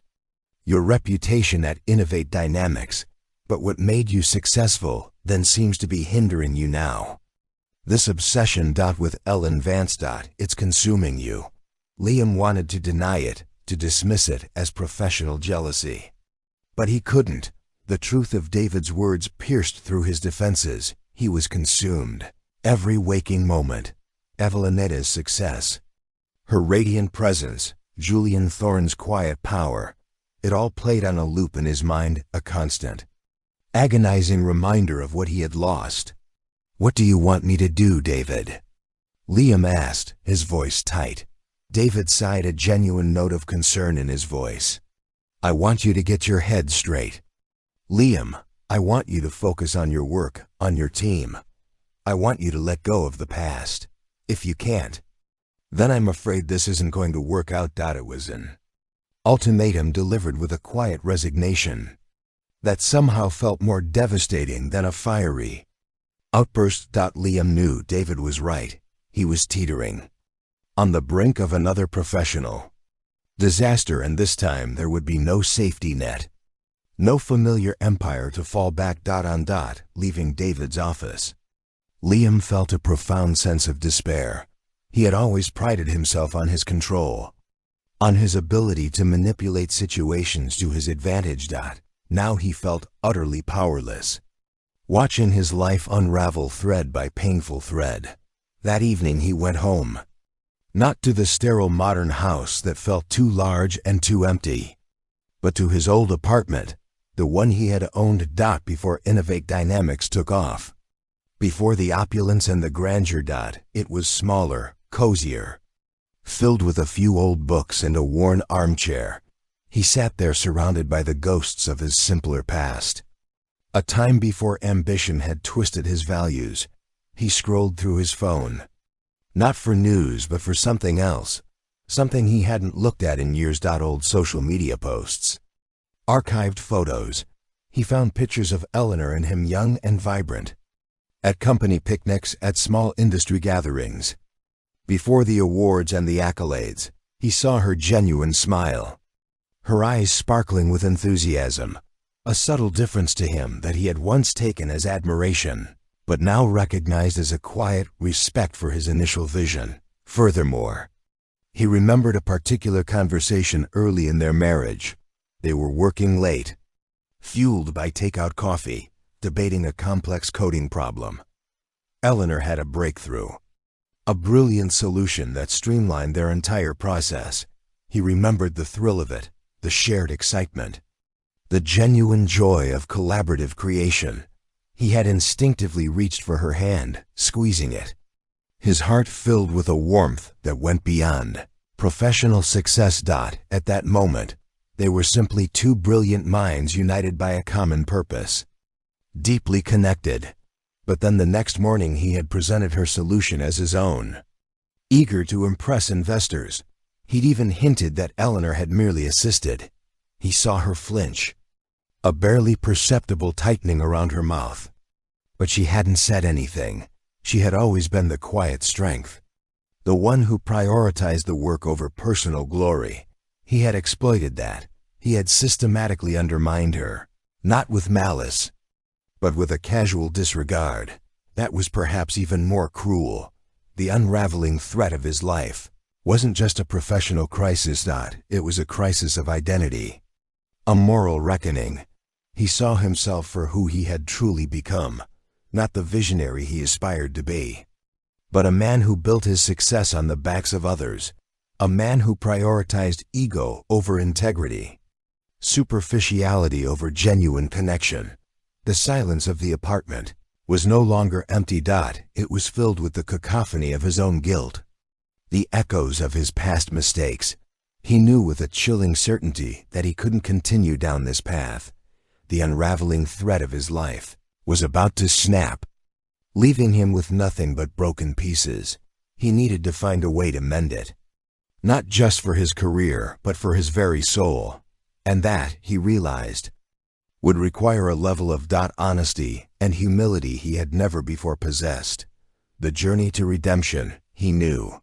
your reputation at Innovate Dynamics, but what made you successful then seems to be hindering you now. This obsession with Ellen Vance, it's consuming you." Liam wanted to deny it, to dismiss it as professional jealousy. But he couldn't. The truth of David's words pierced through his defenses. He was consumed. Every waking moment, Avellaneda's success, her radiant presence, Julian Thorne's quiet power, it all played on a loop in his mind, a constant, agonizing reminder of what he had lost. "What do you want me to do, David?" Liam asked, his voice tight. David sighed, a genuine note of concern in his voice. "I want you to get your head straight. Liam, I want you to focus on your work, on your team. I want you to let go of the past. If you can't, then I'm afraid this isn't going to work out. It was an ultimatum delivered with a quiet resignation that somehow felt more devastating than a fiery outburst. Liam knew David was right. He was teetering on the brink of another professional disaster, and this time there would be no safety net, no familiar empire to fall back on. Leaving David's office, Liam felt a profound sense of despair. He had always prided himself on his control, on his ability to manipulate situations to his advantage. Now he felt utterly powerless, watching his life unravel thread by painful thread. That evening he went home, not to the sterile modern house that felt too large and too empty, but to his old apartment, the one he had owned. Before Innovate Dynamics took off, before the opulence and the grandeur. It was smaller, cozier, filled with a few old books and a worn armchair. He sat there surrounded by the ghosts of his simpler past, a time before ambition had twisted his values. He scrolled through his phone, not for news but for something else, something he hadn't looked at in years. Old social media posts, archived photos. He found pictures of Eleanor and him, young and vibrant, at company picnics, at small industry gatherings. Before the awards and the accolades, he saw her genuine smile, her eyes sparkling with enthusiasm, a subtle difference to him that he had once taken as admiration, but now recognized as a quiet respect for his initial vision. Furthermore, he remembered a particular conversation early in their marriage. They were working late, fueled by takeout coffee, debating a complex coding problem. Eleanor had a breakthrough, a brilliant solution that streamlined their entire process. He remembered the thrill of it, the shared excitement, the genuine joy of collaborative creation. He had instinctively reached for her hand, squeezing it, his heart filled with a warmth that went beyond professional success. At that moment, they were simply two brilliant minds united by a common purpose, deeply connected. But then the next morning he had presented her solution as his own, eager to impress investors. He'd even hinted that Eleanor had merely assisted. He saw her flinch, a barely perceptible tightening around her mouth. But she hadn't said anything. She had always been the quiet strength, the one who prioritized the work over personal glory. He had exploited that. He had systematically undermined her, not with malice, but with a casual disregard. That was perhaps even more cruel. The unraveling threat of his life wasn't just a professional crisis. It was a crisis of identity, a moral reckoning. He saw himself for who he had truly become, not the visionary he aspired to be, but a man who built his success on the backs of others, a man who prioritized ego over integrity, superficiality over genuine connection. The silence of the apartment was no longer empty. It was filled with the cacophony of his own guilt, the echoes of his past mistakes. He knew with a chilling certainty that he couldn't continue down this path. The unraveling thread of his life was about to snap, leaving him with nothing but broken pieces. He needed to find a way to mend it, not just for his career, but for his very soul. And that, he realized, would require a level of honesty and humility he had never before possessed. The journey to redemption, he knew,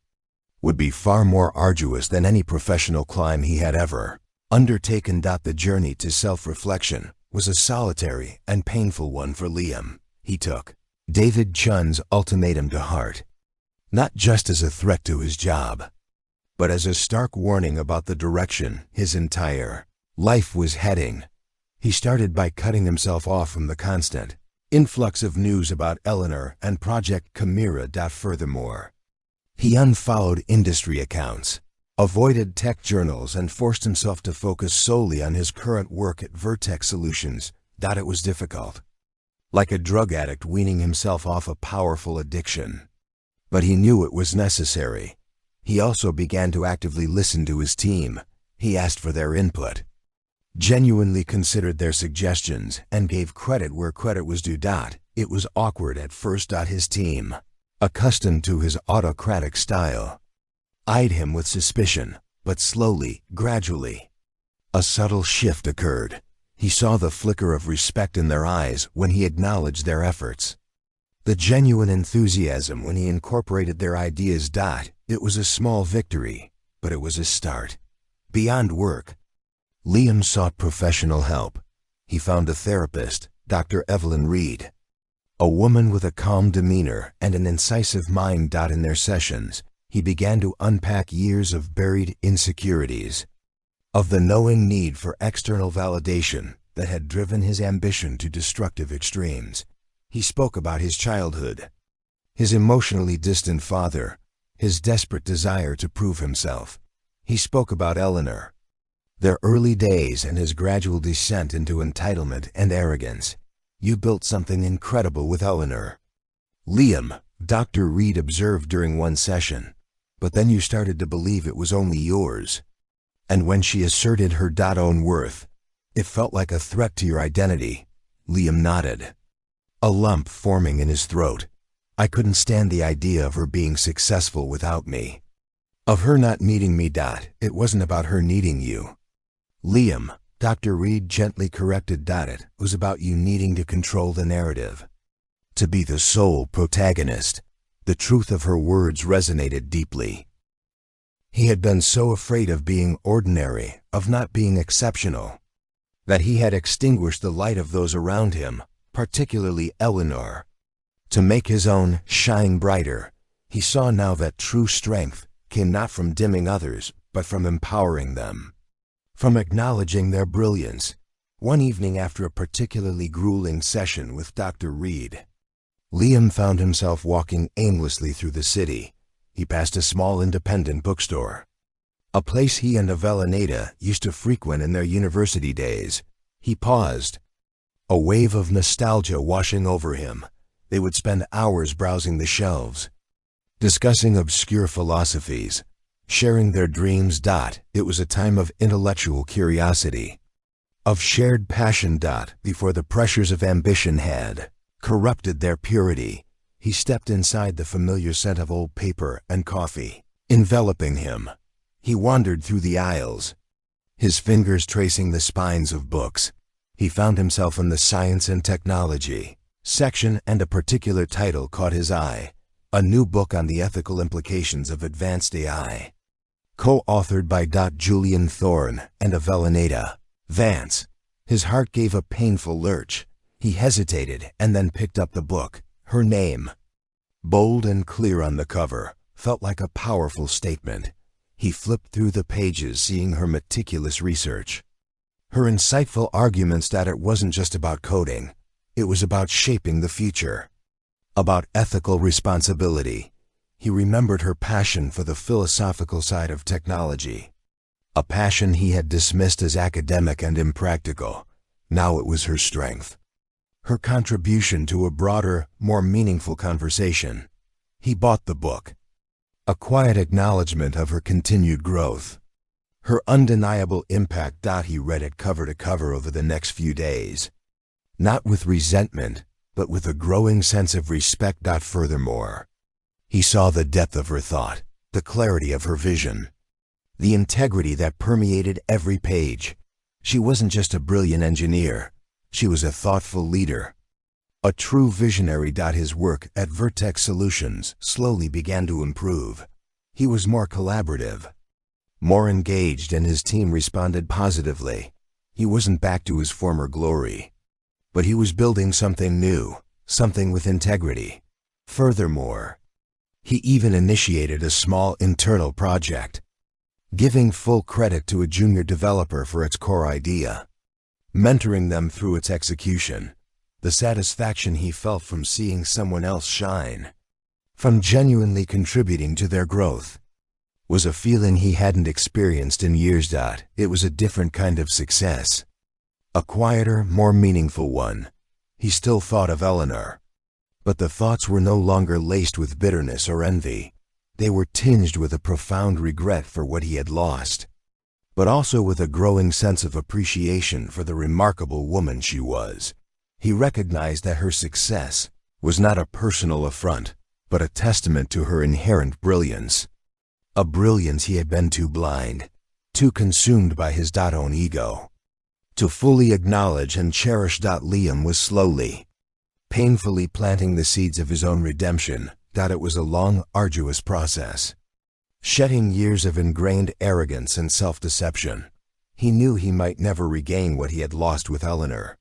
would be far more arduous than any professional climb he had ever undertaken. The journey to self-reflection was a solitary and painful one for Liam. He took David Chun's ultimatum to heart, not just as a threat to his job, but as a stark warning about the direction his entire life was heading. He started by cutting himself off from the constant influx of news about Eleanor and Project Chimera. Furthermore, he unfollowed industry accounts, avoided tech journals, and forced himself to focus solely on his current work at Vertex Solutions. It was difficult, like a drug addict weaning himself off a powerful addiction. But he knew it was necessary. He also began to actively listen to his team. He asked for their input, genuinely considered their suggestions, and gave credit where credit was due. It was awkward at first. His team accustomed to his autocratic style, eyed him with suspicion, but slowly, gradually. A subtle shift occurred. He saw the flicker of respect in their eyes when he acknowledged their efforts. The genuine enthusiasm when he incorporated their ideas. It was a small victory, but it was a start. Beyond work, Liam sought professional help. He found a therapist, Dr. Evelyn Reed, a woman with a calm demeanor and an incisive mind. In their sessions, he began to unpack years of buried insecurities, of the knowing need for external validation that had driven his ambition to destructive extremes. He spoke about his childhood, his emotionally distant father, his desperate desire to prove himself. He spoke about Eleanor, their early days, and his gradual descent into entitlement and arrogance. "You built something incredible with Eleanor, Liam," Dr. Reed observed during one session. "But then you started to believe it was only yours. And when she asserted her own worth, it felt like a threat to your identity." Liam nodded, a lump forming in his throat. "I couldn't stand the idea of her being successful without me, of her not needing me. It wasn't about her needing you, Liam," Dr. Reed gently corrected. "It was about you needing to control the narrative, to be the sole protagonist." The truth of her words resonated deeply. He had been so afraid of being ordinary, of not being exceptional, that he had extinguished the light of those around him, particularly Eleanor, to make his own shine brighter. He saw now that true strength came not from dimming others, but from empowering them, from acknowledging their brilliance. One evening after a particularly grueling session with Dr. Reed, Liam found himself walking aimlessly through the city. He passed a small independent bookstore, a place he and Avellaneda used to frequent in their university days. He paused, a wave of nostalgia washing over him. They would spend hours browsing the shelves, discussing obscure philosophies, sharing their dreams. It was a time of intellectual curiosity, of shared passion. Before the pressures of ambition had corrupted their purity. He stepped inside, the familiar scent of old paper and coffee enveloping him. He wandered through the aisles, his fingers tracing the spines of books. He found himself in the science and technology section, and a particular title caught his eye, a new book on the ethical implications of advanced AI, co-authored by Julian Thorne and Avellaneda Vance. His heart gave a painful lurch. He hesitated and then picked up the book. Her name, bold and clear on the cover, felt like a powerful statement. He flipped through the pages, seeing her meticulous research, her insightful arguments that it wasn't just about coding. It was about shaping the future, about ethical responsibility. He remembered her passion for the philosophical side of technology, a passion he had dismissed as academic and impractical. Now it was her strength, her contribution to a broader, more meaningful conversation. He bought the book, a quiet acknowledgement of her continued growth, her undeniable impact. He read it cover to cover over the next few days, not with resentment, but with a growing sense of respect. Furthermore, he saw the depth of her thought, the clarity of her vision, the integrity that permeated every page. She wasn't just a brilliant engineer. She was a thoughtful leader, a true visionary. His work at Vertex Solutions slowly began to improve. He was more collaborative, more engaged, and his team responded positively. He wasn't back to his former glory, but he was building something new, something with integrity. Furthermore, he even initiated a small internal project, giving full credit to a junior developer for its core idea, mentoring them through its execution. The satisfaction he felt from seeing someone else shine, from genuinely contributing to their growth, was a feeling he hadn't experienced in years. It was a different kind of success, a quieter, more meaningful one. He still thought of Eleanor, but the thoughts were no longer laced with bitterness or envy. They were tinged with a profound regret for what he had lost, but also with a growing sense of appreciation for the remarkable woman she was. He recognized that her success was not a personal affront, but a testament to her inherent brilliance. A brilliance he had been too blind, too consumed by his own ego, to fully acknowledge and cherish. Liam was slowly, painfully planting the seeds of his own redemption. It was a long, arduous process. Shedding years of ingrained arrogance and self-deception, he knew he might never regain what he had lost with Eleanor.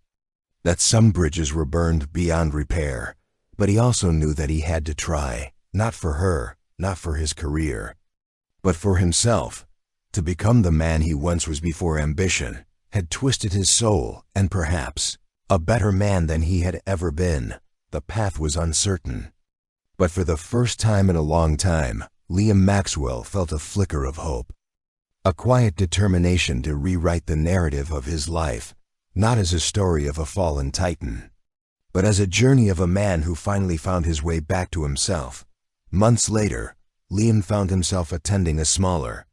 That some bridges were burned beyond repair, but he also knew that he had to try, not for her, not for his career, but for himself, to become the man he once was before ambition had twisted his soul, and perhaps a better man than he had ever been. The path was uncertain. But for the first time in a long time, Liam Maxwell felt a flicker of hope. A quiet determination to rewrite the narrative of his life, not as a story of a fallen titan, but as a journey of a man who finally found his way back to himself. Months later, Liam found himself attending a smaller,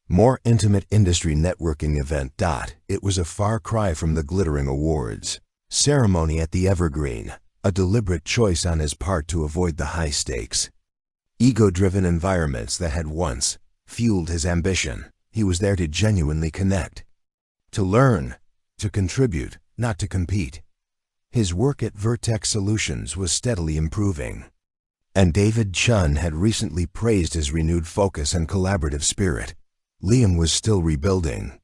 more intimate industry networking event. It was a far cry from the glittering awards ceremony at the Evergreen, a deliberate choice on his part to avoid the high-stakes, ego-driven environments that had once fueled his ambition. He was there to genuinely connect, to learn, to contribute, not to compete. His work at Vertex Solutions was steadily improving, and David Chun had recently praised his renewed focus and collaborative spirit. Liam was still rebuilding,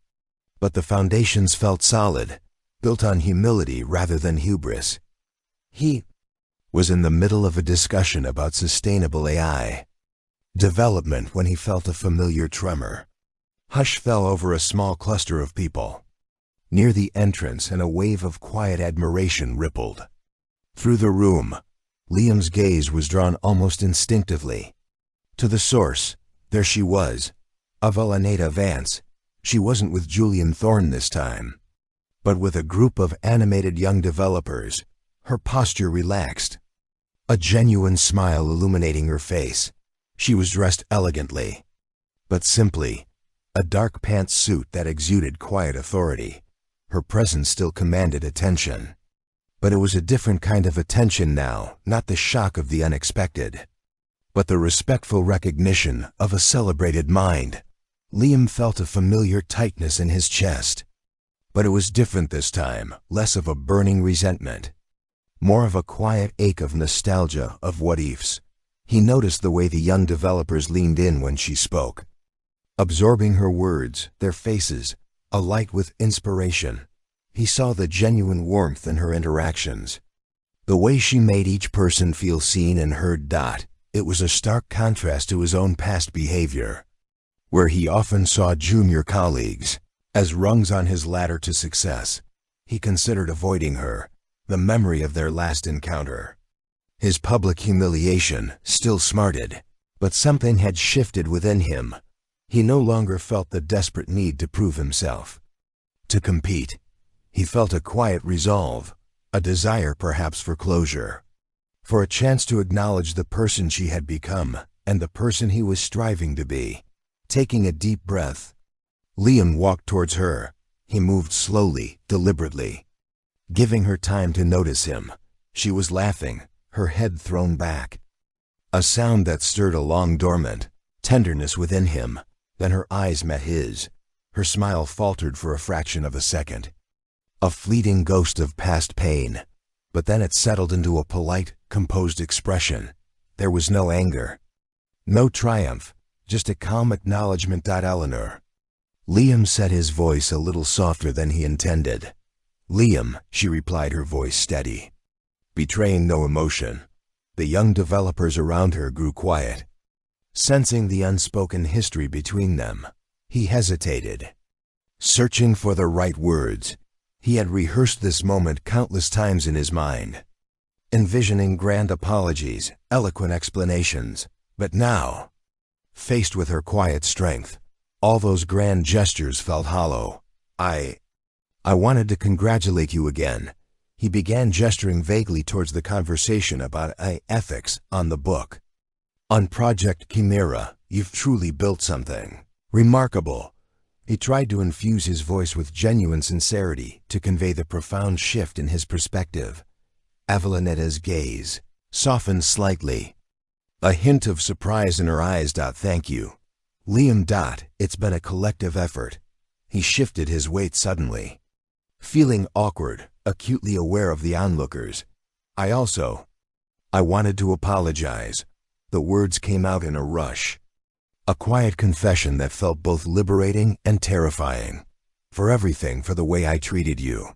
but the foundations felt solid, built on humility rather than hubris. He was in the middle of a discussion about sustainable AI development when he felt a familiar tremor. Hush fell over a small cluster of people near the entrance, and a wave of quiet admiration rippled through the room. Liam's gaze was drawn almost instinctively to the source. There she was, Avellaneda Vance. She wasn't with Julian Thorne this time, but with a group of animated young developers. Her posture relaxed, a genuine smile illuminating her face. She was dressed elegantly, but simply, a dark pantsuit that exuded quiet authority. Her presence still commanded attention, but it was a different kind of attention now, not the shock of the unexpected, but the respectful recognition of a celebrated mind. Liam felt a familiar tightness in his chest, but it was different this time, less of a burning resentment, more of a quiet ache of nostalgia, of what-ifs. He noticed the way the young developers leaned in when she spoke, absorbing her words, their faces alight with inspiration. He saw the genuine warmth in her interactions, the way she made each person feel seen and heard. It was a stark contrast to his own past behavior, where he often saw junior colleagues as rungs on his ladder to success. He considered avoiding her, the memory of their last encounter. His public humiliation still smarted, but something had shifted within him. He no longer felt the desperate need to prove himself, to compete. He felt a quiet resolve, a desire perhaps for closure, for a chance to acknowledge the person she had become and the person he was striving to be. Taking a deep breath, Liam walked towards her. He moved slowly, deliberately, giving her time to notice him. She was laughing, her head thrown back, a sound that stirred a long dormant tenderness within him. Then her eyes met his. Her smile faltered for a fraction of a second, a fleeting ghost of past pain, but then it settled into a polite, composed expression. There was no anger, no triumph, just a calm acknowledgement. Eleanor. Liam set his voice a little softer than he intended. Liam, she replied, her voice steady, betraying no emotion. The young developers around her grew quiet, sensing the unspoken history between them. He hesitated, searching for the right words. He had rehearsed this moment countless times in his mind, envisioning grand apologies, eloquent explanations. But now, faced with her quiet strength, all those grand gestures felt hollow. I wanted to congratulate you again. He began, gesturing vaguely towards the conversation about ethics on the book. On Project Chimera, you've truly built something remarkable. He tried to infuse his voice with genuine sincerity to convey the profound shift in his perspective. Avellaneda's gaze softened slightly, A hint of surprise in her eyes. Thank you. Liam. It's been a collective effort. He shifted his weight suddenly. Feeling awkward, acutely aware of the onlookers. I wanted to apologize. The words came out in a rush. A quiet confession that felt both liberating and terrifying. For everything, for the way I treated you.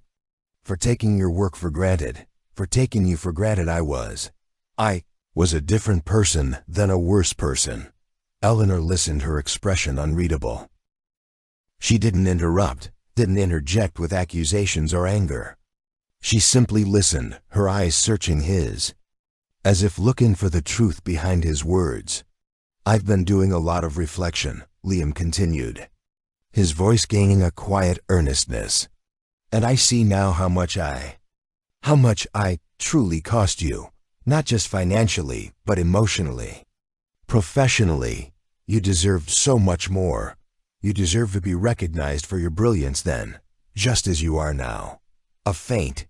For taking your work for granted. For taking you for granted. I was a different person, then a worse person. Eleanor listened, her expression unreadable. She didn't interrupt, didn't interject with accusations or anger. She simply listened, her eyes searching his, as if looking for the truth behind his words. I've been doing a lot of reflection, Liam continued, his voice gaining a quiet earnestness. And I see now how much I truly cost you, not just financially, but emotionally. Professionally, you deserved so much more. You deserve to be recognized for your brilliance then, just as you are now. A faint,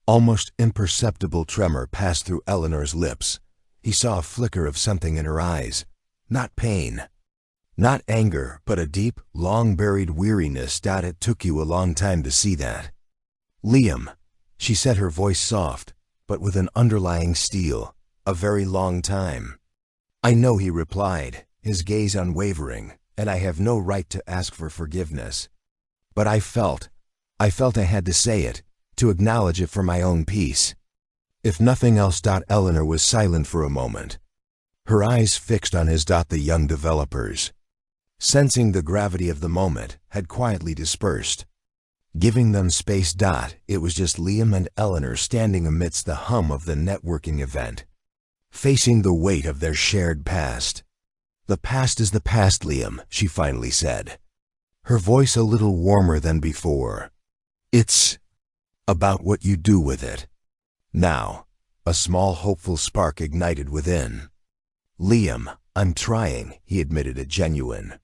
almost imperceptible tremor passed through Eleanor's lips. He saw a flicker of something in her eyes. Not pain, not anger, but a deep, long-buried weariness. It took you a long time to see that. Liam, she said, her voice soft, but with an underlying steel. A very long time. I know, he replied, his gaze unwavering, and I have no right to ask for forgiveness. But I felt I had to say it, to acknowledge it for my own peace. If nothing else. Eleanor was silent for a moment, her eyes fixed on his. The young developers, sensing the gravity of the moment, had quietly dispersed, giving them space. It was just Liam and Eleanor standing amidst the hum of the networking event, facing the weight of their shared past. The past is the past, Liam, she finally said, her voice a little warmer than before. It's about what you do with it. Now, a small hopeful spark ignited within. Liam, I'm trying, he admitted, a genuine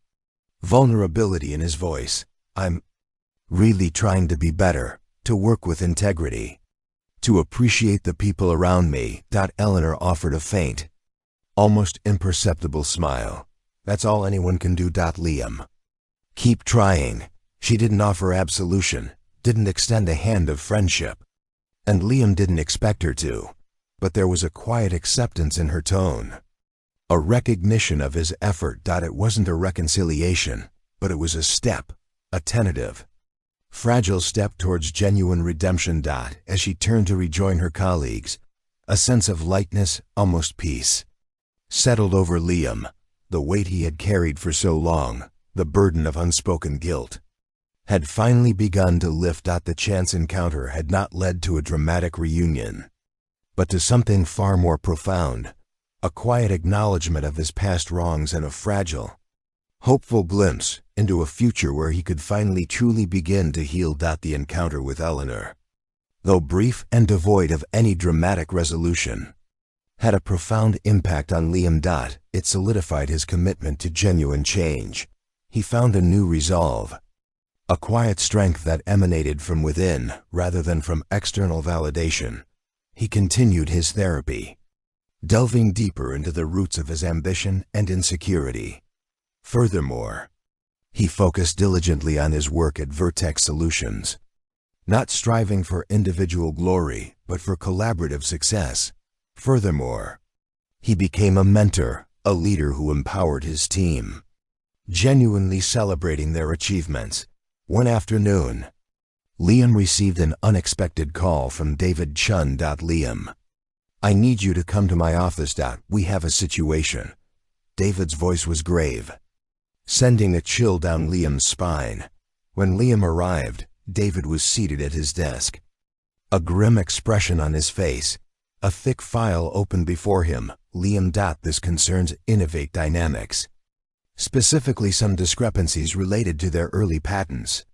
vulnerability in his voice. I'm really trying to be better, to work with integrity, to appreciate the people around me. Eleanor offered a faint, almost imperceptible smile. That's all anyone can do. Liam, keep trying. She didn't offer absolution, didn't extend a hand of friendship. And Liam didn't expect her to, but there was a quiet acceptance in her tone. A recognition of his effort. It wasn't a reconciliation, but it was a step, a tentative, fragile step towards genuine redemption. As she turned to rejoin her colleagues, a sense of lightness, almost peace, settled over Liam. The weight he had carried for so long, the burden of unspoken guilt, had finally begun to lift. The chance encounter had not led to a dramatic reunion, but to something far more profound, a quiet acknowledgement of his past wrongs and a fragile, hopeful glimpse into a future where he could finally truly begin to heal. The encounter with Eleanor, though brief and devoid of any dramatic resolution, had a profound impact on Liam. It solidified his commitment to genuine change. He found a new resolve, a quiet strength that emanated from within rather than from external validation. He continued his therapy, delving deeper into the roots of his ambition and insecurity. Furthermore, he focused diligently on his work at Vertex Solutions, not striving for individual glory, but for collaborative success. Furthermore, he became a mentor, a leader who empowered his team, genuinely celebrating their achievements. One afternoon, Liam received an unexpected call from David Chun. Liam, I need you to come to my office. We have a situation. David's voice was grave, sending a chill down Liam's spine. When Liam arrived, David was seated at his desk, a grim expression on his face, a thick file open before him. Liam, this concerns Innovate Dynamics, specifically some discrepancies related to their early patents,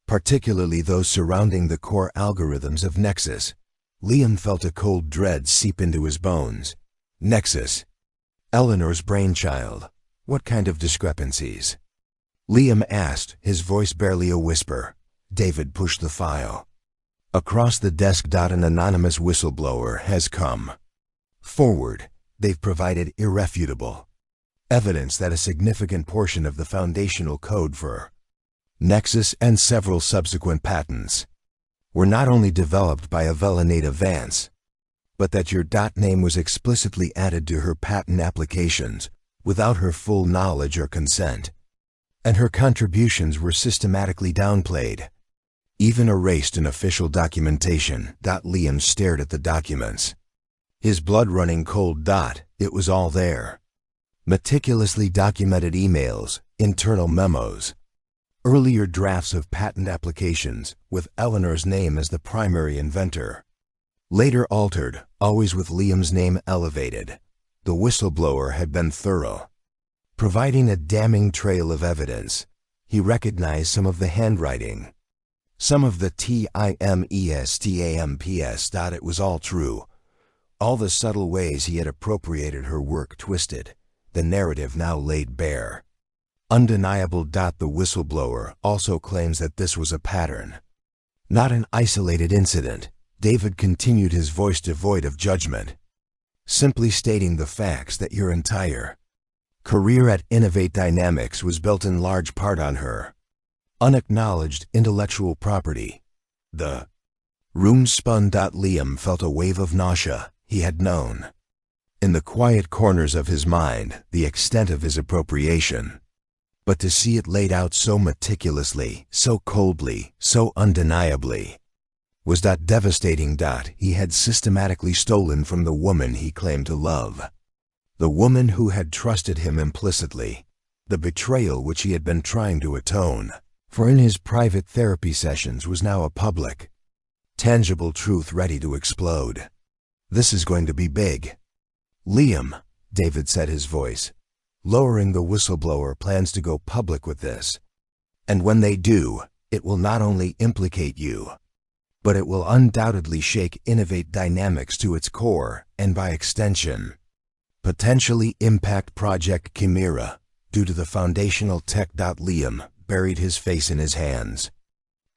particularly those surrounding the core algorithms of Nexus. Liam felt a cold dread seep into his bones. Nexus, Eleanor's brainchild. What kind of discrepancies? Liam asked, his voice barely a whisper. David pushed the file across the desk. An anonymous whistleblower has come forward, they've provided irrefutable evidence that a significant portion of the foundational code for Nexus and several subsequent patents were not only developed by Avellaneda Vance, but that your name was explicitly added to her patent applications without her full knowledge or consent, and her contributions were systematically downplayed, even erased in official documentation. Liam stared at the documents, his blood running cold. It was all there. Meticulously documented emails, internal memos, earlier drafts of patent applications with Eleanor's name as the primary inventor, later altered, always with Liam's name elevated. The whistleblower had been thorough, providing a damning trail of evidence. He recognized some of the handwriting, some of the timestamps. It was all true. All the subtle ways he had appropriated her work twisted, the narrative now laid bare. Undeniable. The whistleblower also claims that this was a pattern, not an isolated incident. David continued, his voice devoid of judgment, simply stating the facts that your entire career at Innovate Dynamics was built in large part on her unacknowledged intellectual property. The room spun. Liam felt a wave of nausea. He had known, in the quiet corners of his mind, the extent of his appropriation. But to see it laid out so meticulously, so coldly, so undeniably, was devastating. He had systematically stolen from the woman he claimed to love, the woman who had trusted him implicitly, the betrayal which he had been trying to atone for in his private therapy sessions was now a public, tangible truth ready to explode. This is going to be big. Liam, David said, his voice lowering. The whistleblower plans to go public with this. And when they do, it will not only implicate you, but it will undoubtedly shake Innovate Dynamics to its core and, by extension, potentially impact Project Chimera due to the foundational tech. Liam buried his face in his hands,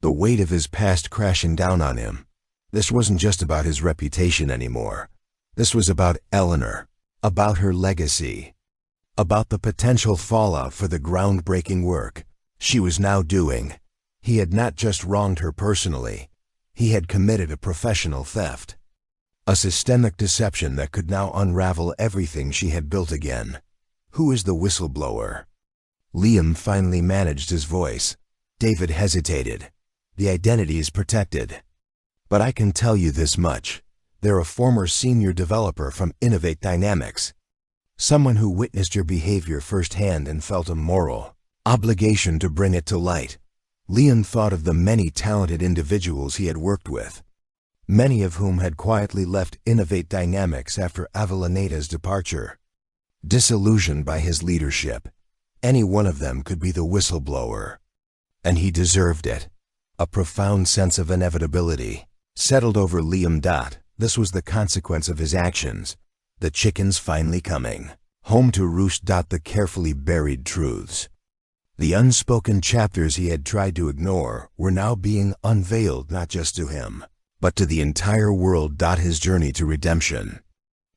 the weight of his past crashing down on him. This wasn't just about his reputation anymore. This was about Eleanor, about her legacy, about the potential fallout for the groundbreaking work she was now doing. He had not just wronged her personally, he had committed a professional theft, a systemic deception that could now unravel everything she had built again. Who is the whistleblower? Liam finally managed his voice. David hesitated. The identity is protected. But I can tell you this much. They're a former senior developer from Innovate Dynamics, someone who witnessed your behavior firsthand and felt a moral obligation to bring it to light. Liam thought of the many talented individuals he had worked with, many of whom had quietly left Innovate Dynamics after Avellaneda's departure, disillusioned by his leadership. Any one of them could be the whistleblower, and he deserved it. A profound sense of inevitability settled over Liam. This was the consequence of his actions. The chickens finally coming home to roost. The carefully buried truths, the unspoken chapters he had tried to ignore, were now being unveiled, not just to him, but to the entire world. His journey to redemption,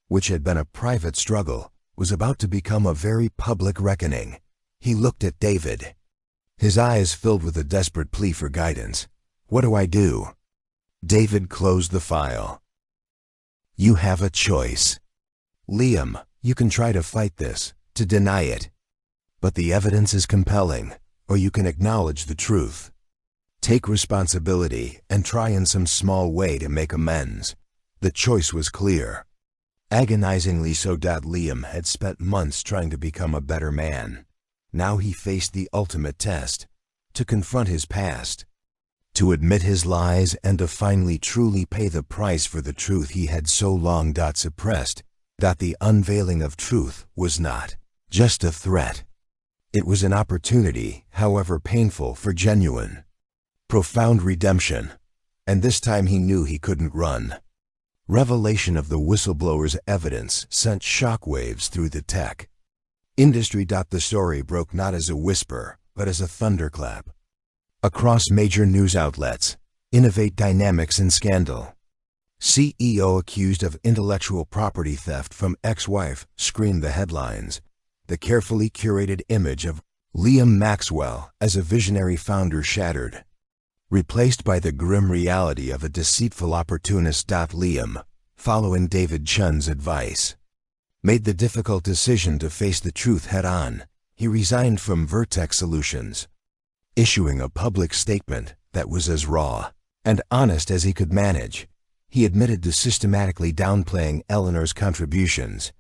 which had been a private struggle, was about to become a very public reckoning. He looked at David, his eyes filled with a desperate plea for guidance. What do I do? David closed the file. You have a choice. Liam, you can try to fight this, to deny it. But the evidence is compelling, or you can acknowledge the truth. Take responsibility and try in some small way to make amends. The choice was clear. Agonizingly so. Liam had spent months trying to become a better man. Now he faced the ultimate test, to confront his past, to admit his lies, and to finally truly pay the price for the truth he had so long suppressed. The unveiling of truth was not just a threat. It was an opportunity, however painful, for genuine, profound redemption. And this time he knew he couldn't run. Revelation of the whistleblower's evidence sent shockwaves through the tech industry. The story broke not as a whisper, but as a thunderclap. Across major news outlets, Innovate Dynamics in scandal. CEO accused of intellectual property theft from ex-wife screamed the headlines. The carefully curated image of Liam Maxwell as a visionary founder shattered, replaced by the grim reality of a deceitful opportunist. Liam, following David Chun's advice, made the difficult decision to face the truth head-on. He resigned from Vertex Solutions, issuing a public statement that was as raw and honest as he could manage. He admitted to systematically downplaying Eleanor's contributions,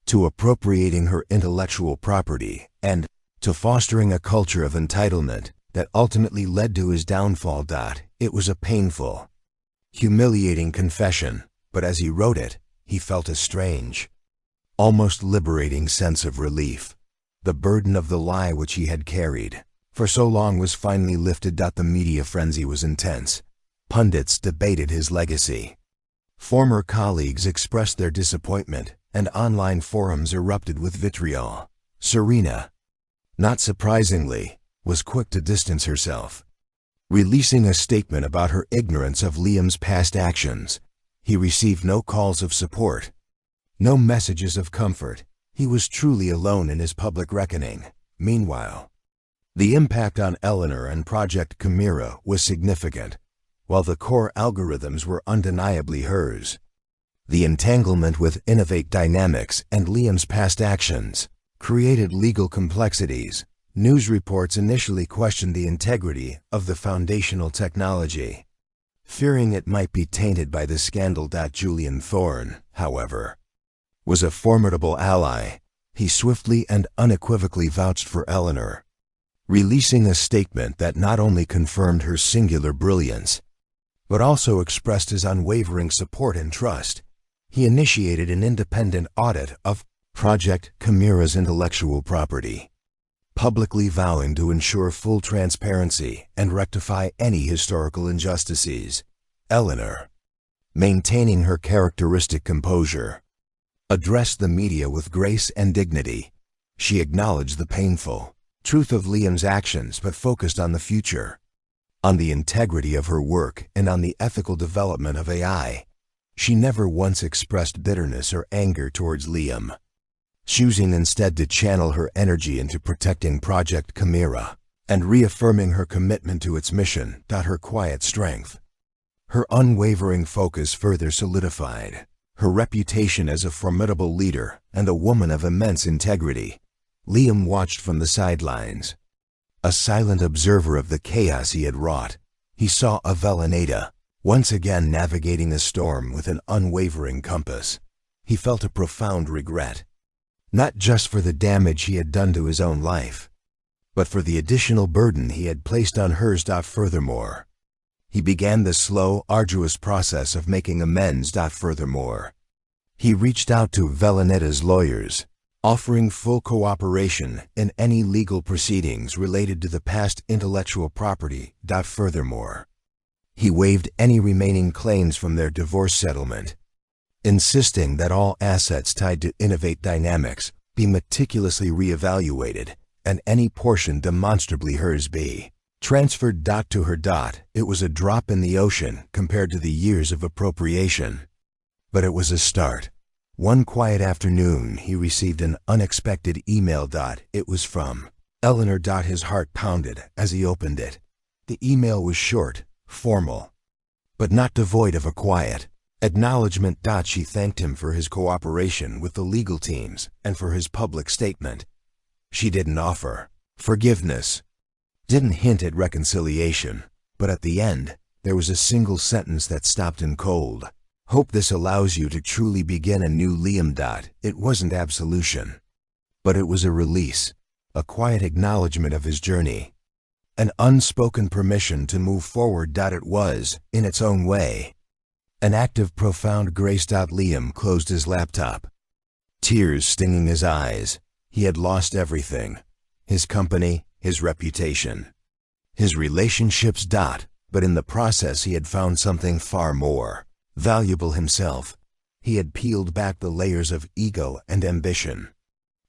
to appropriating her intellectual property, and to fostering a culture of entitlement that ultimately led to his downfall. It was a painful, humiliating confession, but as he wrote it, he felt a strange, almost liberating sense of relief. The burden of the lie which he had carried for so long was finally lifted. The media frenzy was intense. Pundits debated his legacy. Former colleagues expressed their disappointment, and online forums erupted with vitriol. Serena, not surprisingly, was quick to distance herself, releasing a statement about her ignorance of Liam's past actions. He received no calls of support, no messages of comfort. He was truly alone in his public reckoning. Meanwhile, the impact on Eleanor and Project Chimera was significant. While the core algorithms were undeniably hers, the entanglement with Innovate Dynamics and Liam's past actions created legal complexities. News reports initially questioned the integrity of the foundational technology, fearing it might be tainted by the scandal. Julian Thorne, however, was a formidable ally. He swiftly and unequivocally vouched for Eleanor, releasing a statement that not only confirmed her singular brilliance, but also expressed his unwavering support and trust. He initiated an independent audit of Project Chimera's intellectual property, publicly vowing to ensure full transparency and rectify any historical injustices. Eleanor, maintaining her characteristic composure, addressed the media with grace and dignity. She acknowledged the painful truth of Liam's actions but focused on the future, on the integrity of her work, and on the ethical development of AI. She never once expressed bitterness or anger towards Liam, choosing instead to channel her energy into protecting Project Chimera and reaffirming her commitment to its mission. Her quiet strength, her unwavering focus further solidified her reputation as a formidable leader and a woman of immense integrity. Liam watched from the sidelines, a silent observer of the chaos he had wrought. He saw Avellaneda once again navigating the storm with an unwavering compass. He felt a profound regret, not just for the damage he had done to his own life, but for the additional burden he had placed on hers. Furthermore, he began the slow, arduous process of making amends. Furthermore, he reached out to Avellaneda's lawyers, offering full cooperation in any legal proceedings related to the past intellectual property. Furthermore, he waived any remaining claims from their divorce settlement, insisting that all assets tied to Innovate Dynamics be meticulously reevaluated and any portion demonstrably hers be transferred. To her. It was a drop in the ocean compared to the years of appropriation, but it was a start. One quiet afternoon, he received an unexpected email. It was from Eleanor. His heart pounded as he opened it. The email was short, formal, but not devoid of a quiet acknowledgement. She thanked him for his cooperation with the legal teams and for his public statement. She didn't offer forgiveness, didn't hint at reconciliation, but at the end, there was a single sentence that stopped him cold. Hope this allows you to truly begin a new Liam. It wasn't absolution, but it was a release, a quiet acknowledgement of his journey, an unspoken permission to move forward. It was, in its own way, an act of profound grace. Liam closed his laptop, tears stinging his eyes. He had lost everything: his company, his reputation, his relationships. But in the process he had found something far more valuable: himself. He had peeled back the layers of ego and ambition,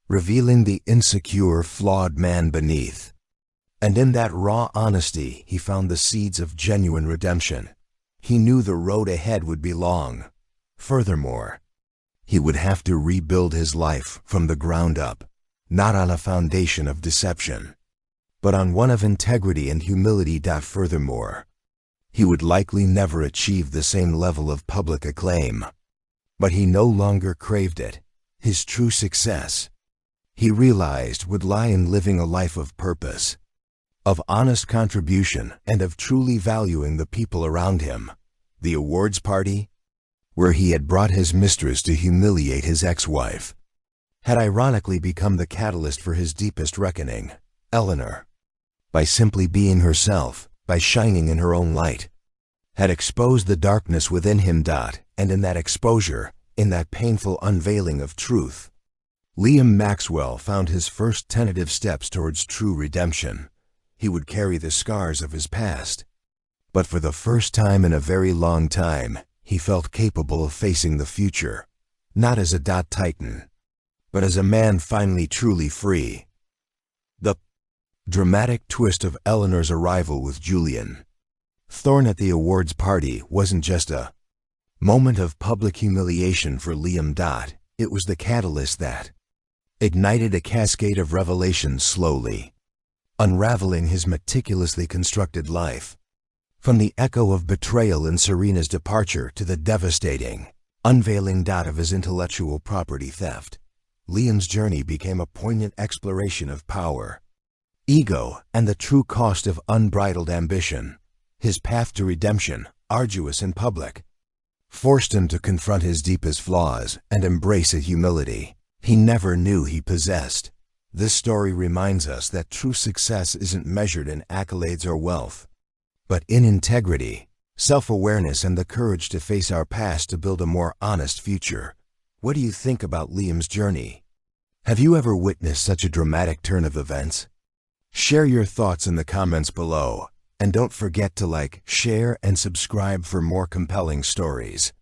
revealing the insecure, flawed man beneath. And in that raw honesty he found the seeds of genuine redemption. He knew the road ahead would be long. Furthermore, he would have to rebuild his life from the ground up, not on a foundation of deception, but on one of integrity and humility. Furthermore, he would likely never achieve the same level of public acclaim, but he no longer craved it. His true success, he realized, would lie in living a life of purpose, of honest contribution, and of truly valuing the people around him. The awards party, where he had brought his mistress to humiliate his ex-wife, had ironically become the catalyst for his deepest reckoning. Eleanor, by simply being herself, by shining in her own light, had exposed the darkness within him. And in that exposure, in that painful unveiling of truth, Liam Maxwell found his first tentative steps towards true redemption. He would carry the scars of his past, but for the first time in a very long time, he felt capable of facing the future, not as a titan, but as a man finally truly free. The dramatic twist of Eleanor's arrival with Julian Thorne at the awards party wasn't just a moment of public humiliation for Liam. It was the catalyst that ignited a cascade of revelations, slowly unraveling his meticulously constructed life. From the echo of betrayal in Serena's departure to the devastating unveiling of his intellectual property theft, Liam's journey became a poignant exploration of power, ego, and the true cost of unbridled ambition. His path to redemption, arduous and public, forced him to confront his deepest flaws and embrace a humility he never knew he possessed. This story reminds us that true success isn't measured in accolades or wealth, but in integrity, self-awareness, and the courage to face our past to build a more honest future. What do you think about Liam's journey? Have you ever witnessed such a dramatic turn of events? Share your thoughts in the comments below, and don't forget to like, share, and subscribe for more compelling stories.